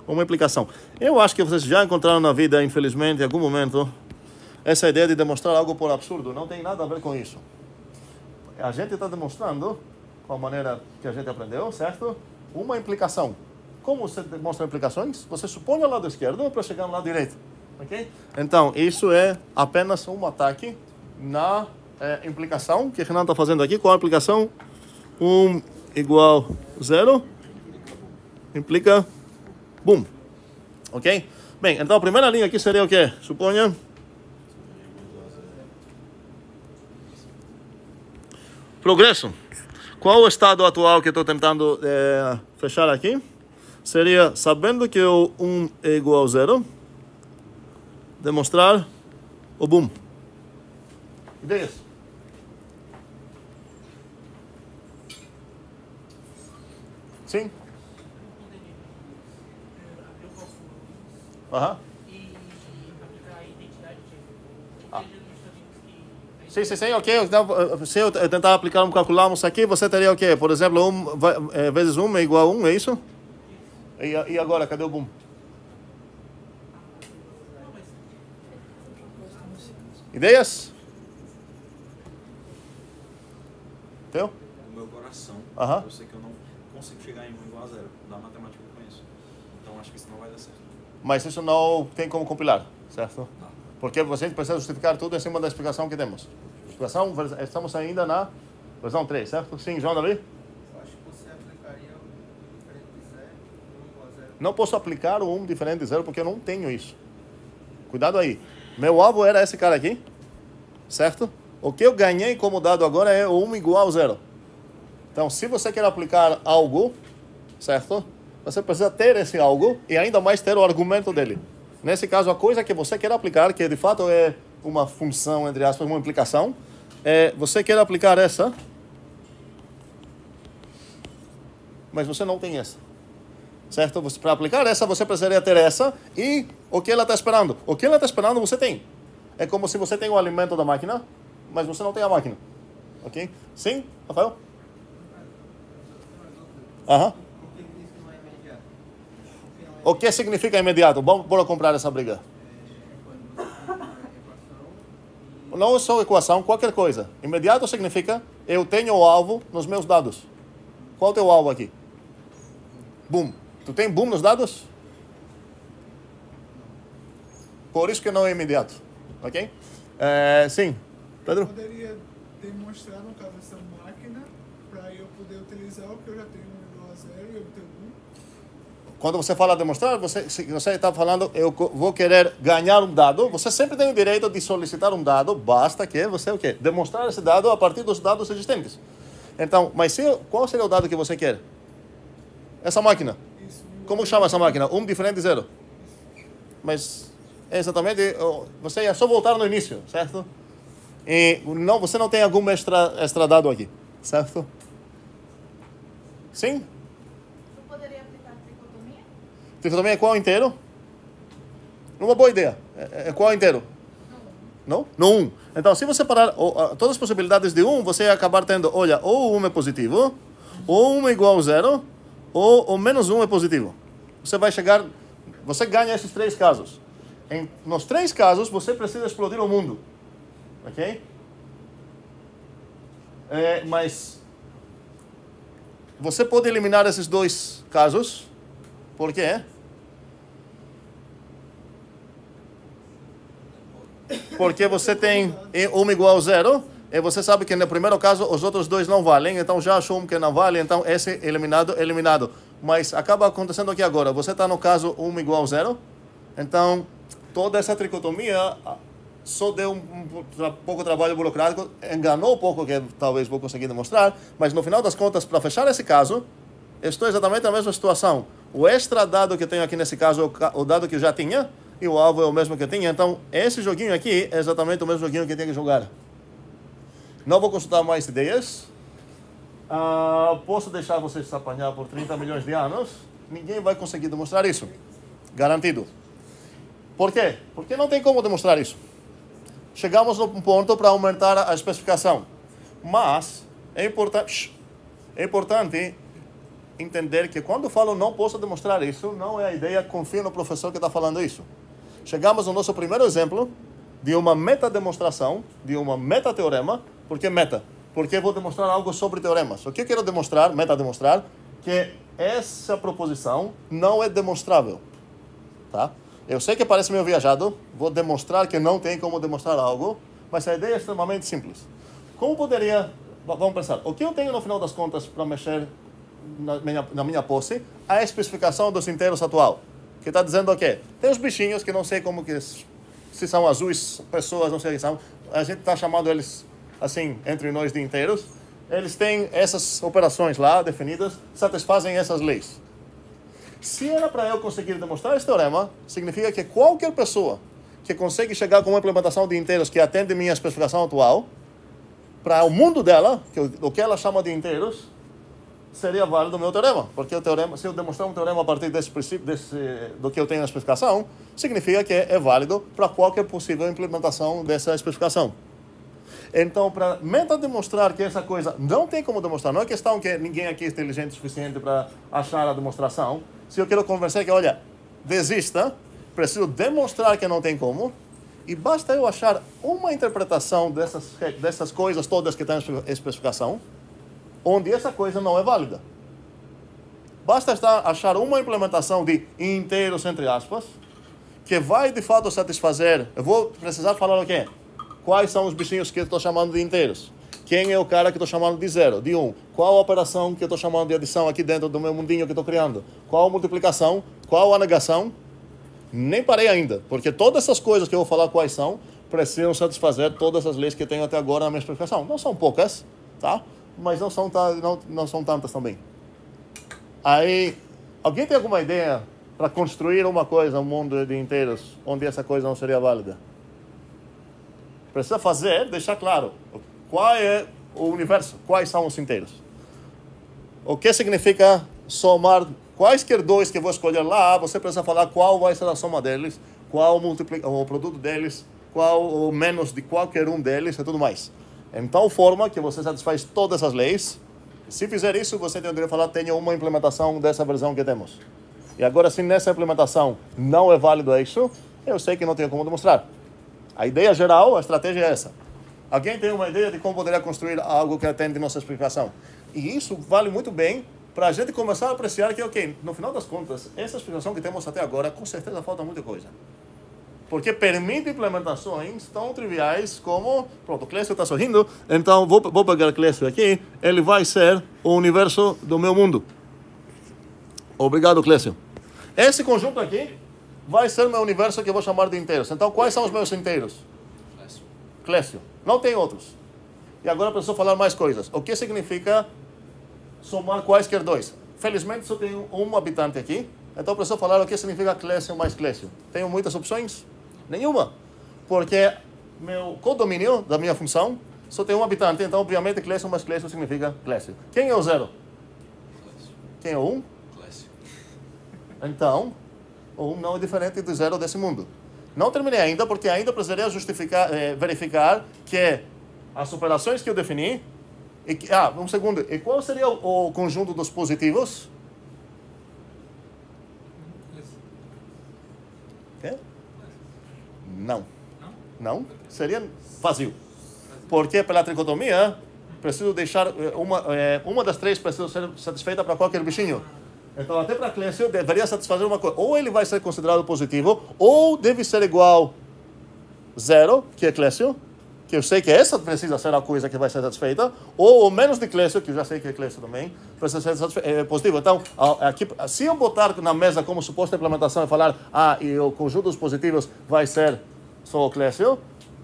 Uma implicação. Eu acho que vocês já encontraram na vida, infelizmente, em algum momento, essa ideia de demonstrar algo por absurdo. Não tem nada a ver com isso. A gente está demonstrando, com a maneira que a gente aprendeu, certo? Uma implicação. Como você demonstra implicações? Você supõe ao lado esquerdo para chegar no lado direito. Ok? Então, isso é apenas um ataque na implicação que o Renan está fazendo aqui. Qual a implicação? 1 igual 0 implica boom. Ok? Bem, então a primeira linha aqui seria o quê? Suponha. Progresso. Qual o estado atual que estou tentando fechar aqui? Seria, sabendo que o 1 é igual a 0, demonstrar o boom. Ideias? Sim? Aham. E aplicar a identidade de Ah. Sim, ok. Então, se eu tentar aplicar um calculamos aqui, você teria o quê? Por exemplo, 1 vezes 1 é igual a 1, é isso? E agora, cadê o boom? Ideias? Teu? O meu coração, Aham. eu sei que eu não consigo chegar em 1 igual a 0. Da matemática que eu conheço. Então acho que isso não vai dar certo. Mas isso não tem como compilar, certo? Não. Porque você precisa justificar tudo em cima da explicação que temos. Explicação, estamos ainda na versão 3, certo? Sim, João Davi? Eu acho que você aplicaria o diferente de 0, 1 igual a 0. Não posso aplicar o 1 diferente de 0 porque eu não tenho isso. Cuidado aí. Meu alvo era esse cara aqui, certo? O que eu ganhei como dado agora é o 1 igual a 0. Então, se você quer aplicar algo, certo? Você precisa ter esse algo e ainda mais ter o argumento dele. Nesse caso, a coisa que você quer aplicar, que de fato é uma função, entre aspas, uma implicação, você quer aplicar essa, mas você não tem essa. Certo? Para aplicar essa, você precisaria ter essa e o que ela está esperando. O que ela está esperando, você tem. É como se você tem o alimento da máquina, mas você não tem a máquina. Ok? Sim, Rafael? Aham. Por que diz que não é imediato? O que significa imediato? Bora comprar essa briga. Quando você tem uma equação Não é só equação, qualquer coisa. Imediato significa eu tenho o alvo nos meus dados. Qual é o teu alvo aqui? Boom. Tu tem boom nos dados? Por isso que não é imediato. Ok? Sim. Pedro? Eu poderia demonstrar, no caso, essa máquina para eu poder utilizar o que eu já tenho 1 igual a 0 e obter o boom. Quando você fala demonstrar, você está falando, eu vou querer ganhar um dado. Você sempre tem o direito de solicitar um dado, basta que você o quê? Demonstrar esse dado a partir dos dados existentes. Então, mas qual seria o dado que você quer? Essa máquina. Isso. Como chama essa máquina? 1 diferente de 0. Mas, exatamente, você é só voltar no início, certo? E não, você não tem algum extra dado aqui, certo? Sim? Eu poderia aplicar a tricotomia? Tricotomia é qual inteiro? Uma boa ideia. É qual inteiro? Não? No 1. Então, se você parar todas as possibilidades de 1, você vai acabar tendo, olha, ou 1 é positivo, ou 1 é igual a 0, ou o menos 1 é positivo. Você vai chegar, você ganha esses 3 casos. Nos 3 casos, você precisa explodir o mundo. Ok? Mas você pode eliminar esses 2 casos. Por quê? Porque você tem 1 igual a 0, e você sabe que no primeiro caso os outros 2 não valem, então já achou um que não vale, então esse eliminado. Mas acaba acontecendo aqui agora, você está no caso 1 igual a 0, então toda essa tricotomia só deu um pouco de trabalho burocrático, enganou um pouco, que talvez vou conseguir demonstrar, mas no final das contas, para fechar esse caso, estou exatamente na mesma situação. O extra dado que eu tenho aqui nesse caso é o dado que eu já tinha, e o alvo é o mesmo que eu tinha, então esse joguinho aqui é exatamente o mesmo joguinho que eu tenho que jogar. Não vou consultar mais ideias. Posso deixar vocês se apanhar por 30 milhões de anos, ninguém vai conseguir demonstrar isso. Garantido. Por quê? Porque não tem como demonstrar isso. Chegamos no ponto para aumentar a especificação. Mas é importante... É importante entender que quando eu falo não posso demonstrar isso, não é a ideia, confia no professor que está falando isso. Chegamos no nosso primeiro exemplo de uma metademonstração, de uma metateorema. Por que meta? Porque eu vou demonstrar algo sobre teoremas. O que eu quero demonstrar, metademonstrar, que essa proposição não é demonstrável. Tá? Eu sei que parece meio viajado, vou demonstrar que não tem como demonstrar algo, mas a ideia é extremamente simples. Como poderia, vamos pensar, o que eu tenho no final das contas para mexer na minha posse? A especificação dos inteiros atual, que está dizendo o quê? Tem os bichinhos que não sei como que, se são azuis, pessoas, não sei o que são, a gente está chamando eles assim, entre nós de inteiros, eles têm essas operações lá definidas, satisfazem essas leis. Se era para eu conseguir demonstrar esse teorema, significa que qualquer pessoa que consegue chegar com uma implementação de inteiros que atende minha especificação atual, para o mundo dela, o que ela chama de inteiros, seria válido o meu teorema. Porque o teorema, se eu demonstrar um teorema a partir desse princípio, do que eu tenho na especificação, significa que é válido para qualquer possível implementação dessa especificação. Então, para metademonstrar que essa coisa não tem como demonstrar, não é questão que ninguém aqui é inteligente o suficiente para achar a demonstração. Se eu quero conversar que, olha, desista, preciso demonstrar que não tem como, e basta eu achar uma interpretação dessas coisas todas que estão na especificação, onde essa coisa não é válida. Basta achar uma implementação de inteiros, entre aspas, que vai de fato satisfazer. Eu vou precisar falar o quê? Quais são os bichinhos que eu estou chamando de inteiros? Quem é o cara que estou chamando de zero, de um? Qual a operação que eu estou chamando de adição aqui dentro do meu mundinho que estou criando? Qual a multiplicação? Qual a negação? Nem parei ainda, porque todas essas coisas que eu vou falar quais são, precisam satisfazer todas as leis que eu tenho até agora na minha explicação. Não são poucas, tá? Mas não são tantas também. Aí, alguém tem alguma ideia para construir uma coisa, um mundo de inteiros, onde essa coisa não seria válida? Precisa deixar claro, qual é o universo, quais são os inteiros. O que significa somar quaisquer dois que eu vou escolher lá, você precisa falar qual vai ser a soma deles, qual o produto deles, qual o menos de qualquer um deles e tudo mais. Em tal forma que você satisfaz todas as leis. Se fizer isso, você tem que falar, tenha uma implementação dessa versão que temos. E agora, se nessa implementação não é válido isso, eu sei que não tenho como demonstrar. A ideia geral, a estratégia é essa. Alguém tem uma ideia de como poderia construir algo que atende nossa explicação? E isso vale muito bem para a gente começar a apreciar que, ok, no final das contas, essa explicação que temos até agora, com certeza falta muita coisa. Porque permite implementações tão triviais como... Pronto, o Clécio está sorrindo, então vou pegar o Clécio aqui, ele vai ser o universo do meu mundo. Obrigado, Clécio. Esse conjunto aqui vai ser o meu universo que eu vou chamar de inteiros. Então, quais são os meus inteiros? Clécio. Não tem outros. E agora preciso falar mais coisas. O que significa somar quaisquer dois? Felizmente, só tenho um habitante aqui. Então, preciso falar o que significa Clécio mais Clécio. Tenho muitas opções? Nenhuma. Porque meu codomínio da minha função só tem um habitante. Então, obviamente, Clécio mais Clécio significa Clécio. Quem é o zero? Clécio. Quem é o um? Clécio. Então, o 1 não é diferente do zero desse mundo. Não terminei ainda, porque ainda precisaria verificar que as operações que eu defini... um segundo. E qual seria o conjunto dos positivos? Quê? Não. Não? Seria vazio. Porque pela tricotomia, preciso deixar uma das três precisa ser satisfeita para qualquer bichinho. Então, até para Clécio, deveria satisfazer uma coisa. Ou ele vai ser considerado positivo, ou deve ser igual zero, que é Clécio, que eu sei que essa precisa ser a coisa que vai ser satisfeita, ou o menos de Clécio, que eu já sei que é Clécio também, precisa ser positivo. Então, aqui, se eu botar na mesa como suposta implementação e falar, e o conjunto dos positivos vai ser só o Clécio,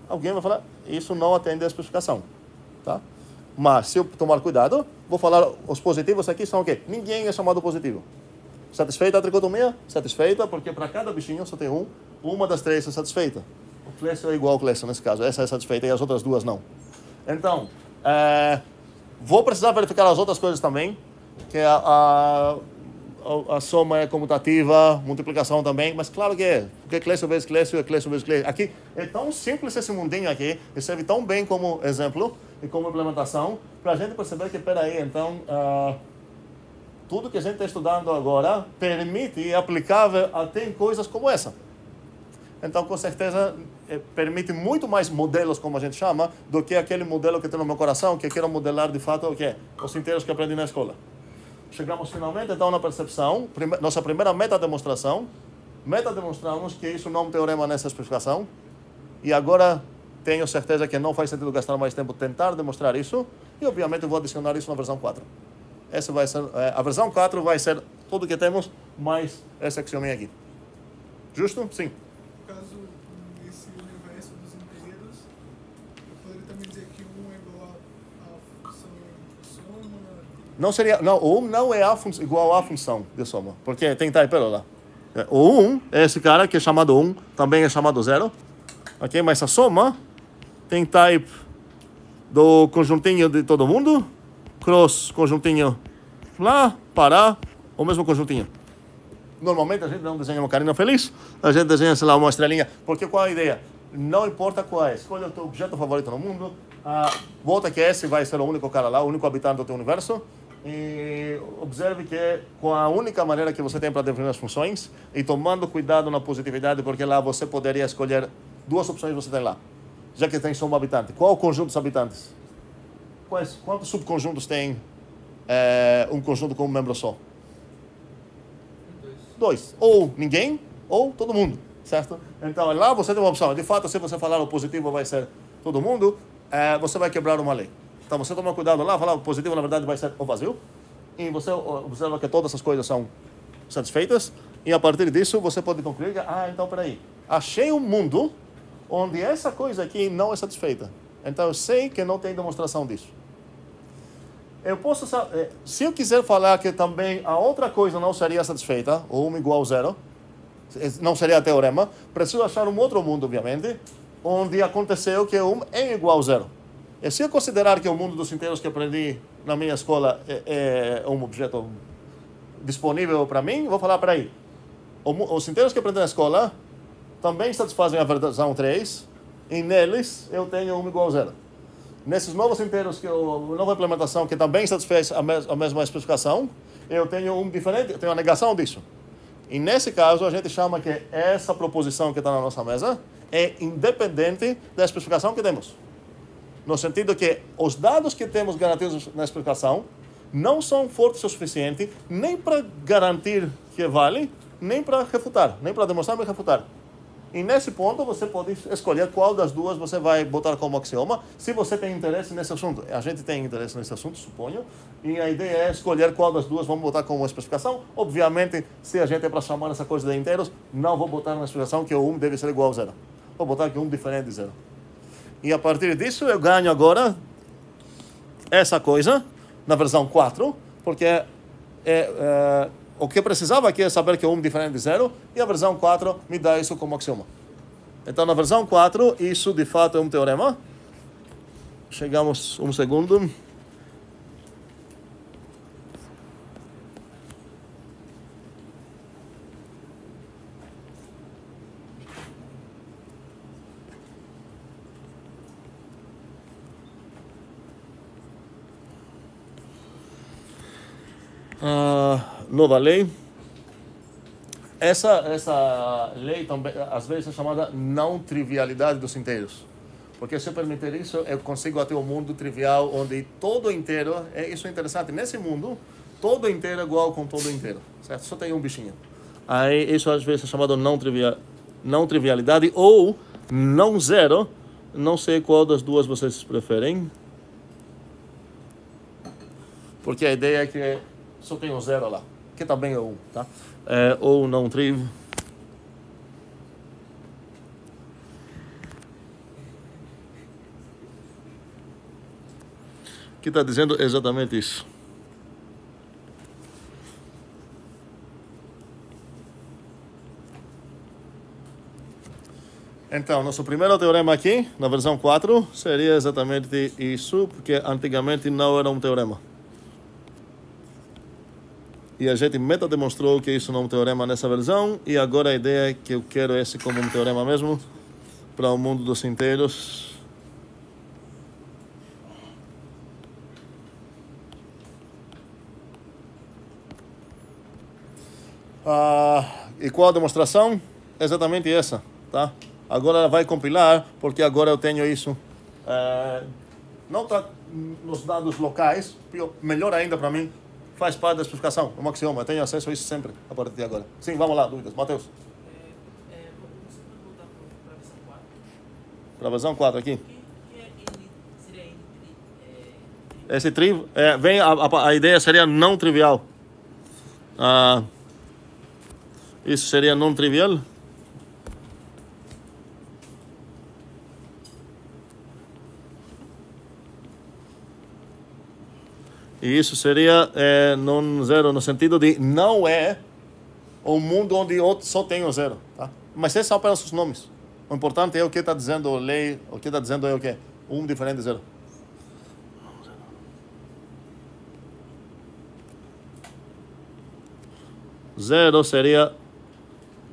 alguém vai falar, isso não atende à especificação. Tá? Mas, se eu tomar cuidado, vou falar, os positivos aqui são o quê? Ninguém é chamado positivo. Satisfeita a tricotomia? Satisfeita, porque para cada bichinho só tem um. Uma das três é satisfeita. O Clécio é igual ao Clécio nesse caso. Essa é satisfeita e as outras duas não. Então, vou precisar verificar as outras coisas também. Que a soma é comutativa, multiplicação também, mas claro que é. Porque Clécio vezes Clécio é Clécio vezes Clécio. Aqui é tão simples esse mundinho aqui, e serve tão bem como exemplo e como implementação, para a gente perceber que, peraí, então, tudo que a gente está estudando agora permite e é aplicável até em coisas como essa. Então, com certeza, permite muito mais modelos, como a gente chama, do que aquele modelo que tem no meu coração, que eu quero modelar de fato o quê? Os inteiros que aprendi na escola. Chegamos finalmente, então, na percepção. Nossa primeira meta-demonstração. Meta-demonstramos que isso não é um teorema nessa especificação. E agora tenho certeza que não faz sentido gastar mais tempo tentar demonstrar isso. E, obviamente, vou adicionar isso na versão 4. Essa vai ser, a versão 4 vai ser tudo que temos, mais essa axiominha aqui. Justo? Sim. No caso, nesse universo dos inteiros, eu poderia também dizer que 1 é igual a função soma. Não seria, não, o 1 não é igual à função de soma, porque tem type error lá. O 1 é esse cara que é chamado 1, também é chamado 0, ok? Mas a soma tem type do conjuntinho de todo mundo, cross conjuntinho lá, para o mesmo conjuntinho. Normalmente a gente não desenha uma carinha feliz, a gente desenha, sei lá, uma estrelinha, porque qual é a ideia? Não importa qual é, escolha o teu objeto favorito no mundo, volta que esse vai ser o único cara lá, o único habitante do teu universo, e observe que com a única maneira que você tem para definir as funções, e tomando cuidado na positividade, porque lá você poderia escolher duas opções você tem lá, já que tem só um habitante. Qual o conjunto dos habitantes? Quantos subconjuntos tem um conjunto com um membro só? 2. Ou ninguém, ou todo mundo, certo? Então lá você tem uma opção. De fato, se você falar o positivo vai ser todo mundo, você vai quebrar uma lei. Então você toma cuidado lá, falar o positivo na verdade vai ser o vazio. E você observa que todas essas coisas são satisfeitas. E a partir disso você pode concluir que, então peraí, achei um mundo onde essa coisa aqui não é satisfeita. Então eu sei que não tem demonstração disso. Eu posso, se eu quiser falar que também a outra coisa não seria satisfeita, ou 1 igual a 0, não seria teorema, preciso achar um outro mundo, obviamente, onde aconteceu que 1 é igual a 0. E se eu considerar que o mundo dos inteiros que aprendi na minha escola é um objeto disponível para mim, vou falar, peraí, os inteiros que aprendi na escola também satisfazem a versão 3, e neles eu tenho 1 igual a 0. Nesses novos inteiros, nova implementação, que também satisfaz a mesma especificação, eu tenho um diferente, tenho a negação disso. E nesse caso, a gente chama que essa proposição que está na nossa mesa é independente da especificação que temos. No sentido que os dados que temos garantidos na especificação não são fortes o suficiente nem para garantir que vale, nem para refutar, nem para demonstrar nem refutar. E nesse ponto você pode escolher qual das duas você vai botar como axioma, se você tem interesse nesse assunto. A gente tem interesse nesse assunto, suponho, e a ideia é escolher qual das duas vamos botar como especificação. Obviamente, se a gente é para chamar essa coisa de inteiros, não vou botar na especificação que o 1 deve ser igual a 0. Vou botar que 1 diferente de 0. E a partir disso eu ganho agora essa coisa na versão 4, porque o que eu precisava aqui é saber que é 1 diferente de 0, e a versão 4 me dá isso como axioma. Então, na versão 4, isso de fato é um teorema. Chegamos um segundo. Nova lei. Essa lei também, às vezes, é chamada não trivialidade dos inteiros. Porque se eu permitir isso, eu consigo ter um mundo trivial onde todo inteiro, isso é interessante, nesse mundo, todo inteiro é igual com todo inteiro, certo? Só tem um bichinho. Aí isso às vezes é chamado não trivialidade ou não zero, não sei qual das duas vocês preferem. Porque a ideia é que só tem um zero lá, que também é 1, tá? Ou não triv. Que está dizendo exatamente isso. Então, nosso primeiro teorema aqui, na versão 4, seria exatamente isso, porque antigamente não era um teorema. E a gente meta demonstrou que isso não é um teorema nessa versão. E agora a ideia é que eu quero esse como um teorema mesmo para o mundo dos inteiros. E qual a demonstração? Exatamente essa, tá? Agora ela vai compilar, porque agora eu tenho isso. Não está nos dados locais, melhor ainda para mim, faz parte da especificação, é um axioma, eu tenho acesso a isso sempre, a partir de agora. Sim, vamos lá, dúvidas. Matheus. Você pode voltar para a versão 4? Para a versão 4 aqui. O que é ele? Seria ele? Esse tri, vem, a ideia seria não trivial. Isso seria não trivial. E isso seria não zero no sentido de não é um mundo onde só tem o zero, tá? Mas esses são apenas os nomes. O importante é o que está dizendo a lei, o que está dizendo é o que? Um diferente de zero. Zero seria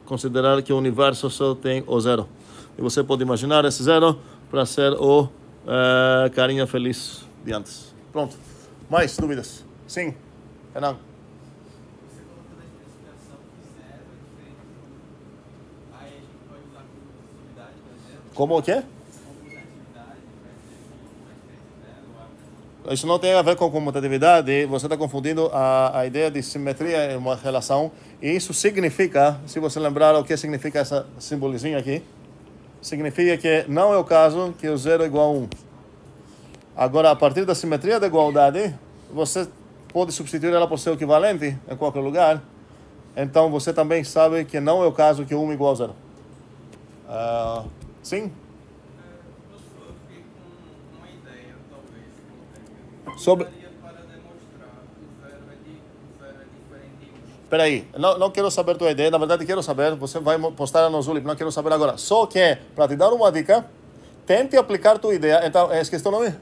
considerar que o universo só tem o zero. E você pode imaginar esse zero para ser o carinha feliz de antes. Pronto. Mais dúvidas? Sim. Renan. Você colocou na especificação que zero é diferente do... Aí a gente pode usar como possibilidade, por exemplo. Como o quê? Comutatividade, vai ser uma diferença zero ou algo. Isso não tem a ver com comutatividade, você está confundindo a ideia de simetria em uma relação, e isso significa, se você lembrar o que significa essa simbolizinha aqui, significa que não é o caso que o zero é igual a 1. Agora, a partir da simetria da igualdade, você pode substituir ela por seu equivalente em qualquer lugar, então você também sabe que não é o caso que 1 é igual a 0. Sim? Eu fiquei com uma ideia, talvez. Sobre... Para demonstrar que o zero é diferente de 1. Espera aí, não quero saber tua ideia, na verdade quero saber, você vai postar no Zulip, não quero saber agora. Só que, para te dar uma dica, tente aplicar tua ideia. Então, esqueci o nome?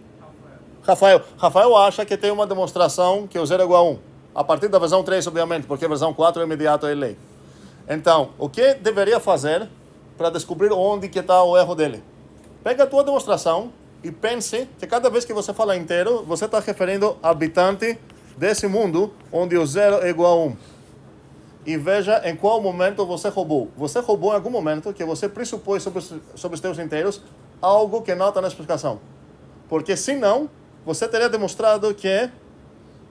Rafael acha que tem uma demonstração que o zero é igual a 1. A partir da versão 3, obviamente, porque a versão 4 é imediato, é lei. Então, o que deveria fazer para descobrir onde que está o erro dele? Pega a tua demonstração e pense que cada vez que você fala inteiro, você está referindo a habitante desse mundo onde o zero é igual a 1. E veja em qual momento você roubou. Você roubou em algum momento que você pressupôs sobre os teus inteiros algo que não está na explicação. Porque senão, você teria demonstrado que é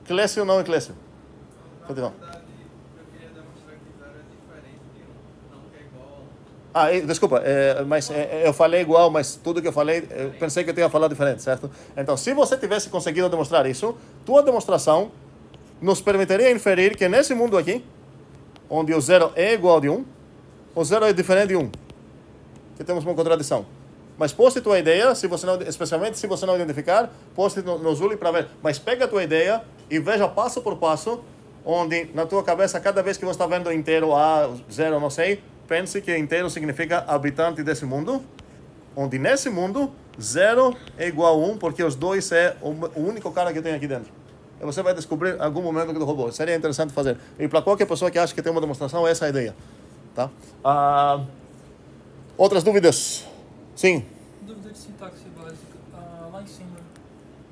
Clécio não é Clécio. Continua. Na verdade, eu queria demonstrar que zero é diferente de 1, não que é igual a 1. Desculpa, mas eu falei igual, mas tudo que eu falei, eu pensei que eu tinha falado diferente, certo? Então, se você tivesse conseguido demonstrar isso, tua demonstração nos permitiria inferir que nesse mundo aqui, onde o zero é igual de 1, o zero é diferente de 1. Que temos uma contradição. Mas poste tua ideia, se você não, especialmente se você não identificar, poste no Zulip para ver. Mas pega a tua ideia e veja passo por passo, onde na tua cabeça, cada vez que você está vendo inteiro A, zero, não sei, pense que inteiro significa habitante desse mundo, onde nesse mundo, zero é igual a 1, porque os dois é o único cara que tem aqui dentro. E você vai descobrir em algum momento que tu roubou. Seria interessante fazer. E para qualquer pessoa que acha que tem uma demonstração, essa é a ideia. Tá? Outras dúvidas? Sim. Dúvida de sintaxe básica. Lá em cima,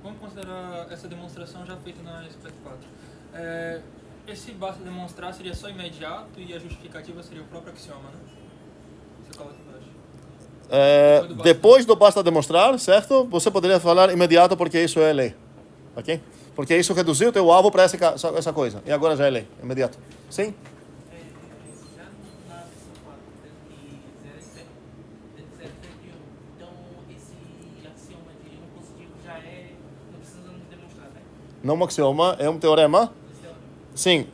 vamos considerar essa demonstração já feita na SP4. Esse basta demonstrar seria só imediato e a justificativa seria o próprio axioma, né? Você coloca embaixo. Depois do basta demonstrar, certo? Você poderia falar imediato porque isso é lei. Ok? Porque isso reduziu o teu alvo para essa coisa. E agora já é lei. Imediato. Sim? Já na versão 4, que 0 é certo. 0 é diferente de 1. Então, esse axioma de 1 positivo já é... Não precisamos demonstrar, né? Não é um axioma, é um teorema. Sim,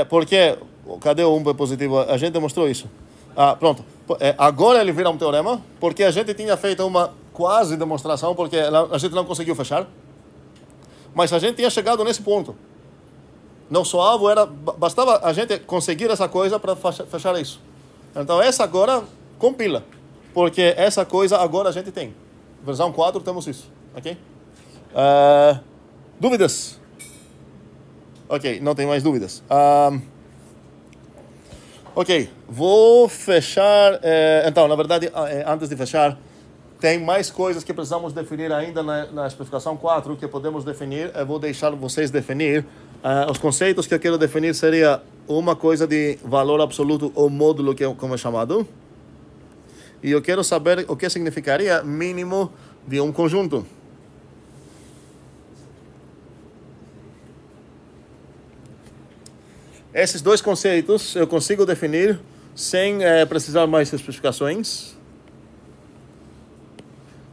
porque... Cadê o 1 positivo? A gente demonstrou isso. Pronto. Agora ele vira um teorema, porque a gente tinha feito uma quase demonstração, porque a gente não conseguiu fechar. Mas a gente tinha chegado nesse ponto. Nosso alvo era... Bastava a gente conseguir essa coisa para fechar isso. Então essa agora compila. Porque essa coisa agora a gente tem. Versão 4 temos isso. Ok? Dúvidas? Ok, não tem mais dúvidas. Ok, vou fechar. Então, na verdade, antes de fechar, tem mais coisas que precisamos definir ainda na especificação 4 que podemos definir. Eu vou deixar vocês definir. Os conceitos que eu quero definir seria uma coisa de valor absoluto ou módulo, que é como é chamado. E eu quero saber o que significaria mínimo de um conjunto. Esses dois conceitos eu consigo definir sem precisar mais especificações.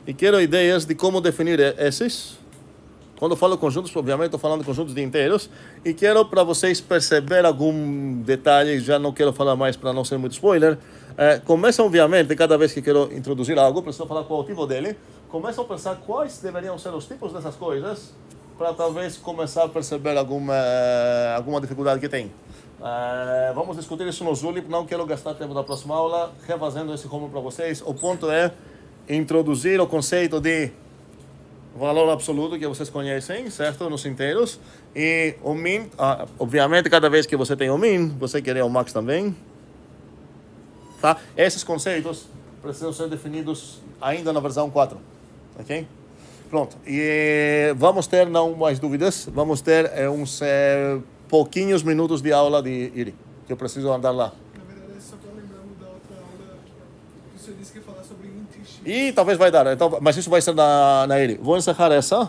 E quero ideias de como definir esses. Quando eu falo conjuntos, obviamente estou falando de conjuntos de inteiros. E quero para vocês perceber algum detalhe, já não quero falar mais para não ser muito spoiler. Começam, obviamente, cada vez que quero introduzir algo, preciso falar qual é o tipo dele. Começam a pensar quais deveriam ser os tipos dessas coisas, para talvez começar a perceber alguma dificuldade que tem. Vamos discutir isso no Zulip, não quero gastar tempo da próxima aula refazendo esse como para vocês. O ponto é introduzir o conceito de valor absoluto que vocês conhecem, certo? Nos inteiros. E o min, obviamente, cada vez que você tem o min, você quer o max também. Tá? Esses conceitos precisam ser definidos ainda na versão 4. Ok? Pronto. E vamos ter, não mais dúvidas, vamos ter uns pouquinhos minutos de aula de IRI, que eu preciso andar lá. Na verdade, só estou lembrando da outra aula que você disse que ia falar sobre int. E talvez vai dar, então, mas isso vai ser na IRI. Vou encerrar essa.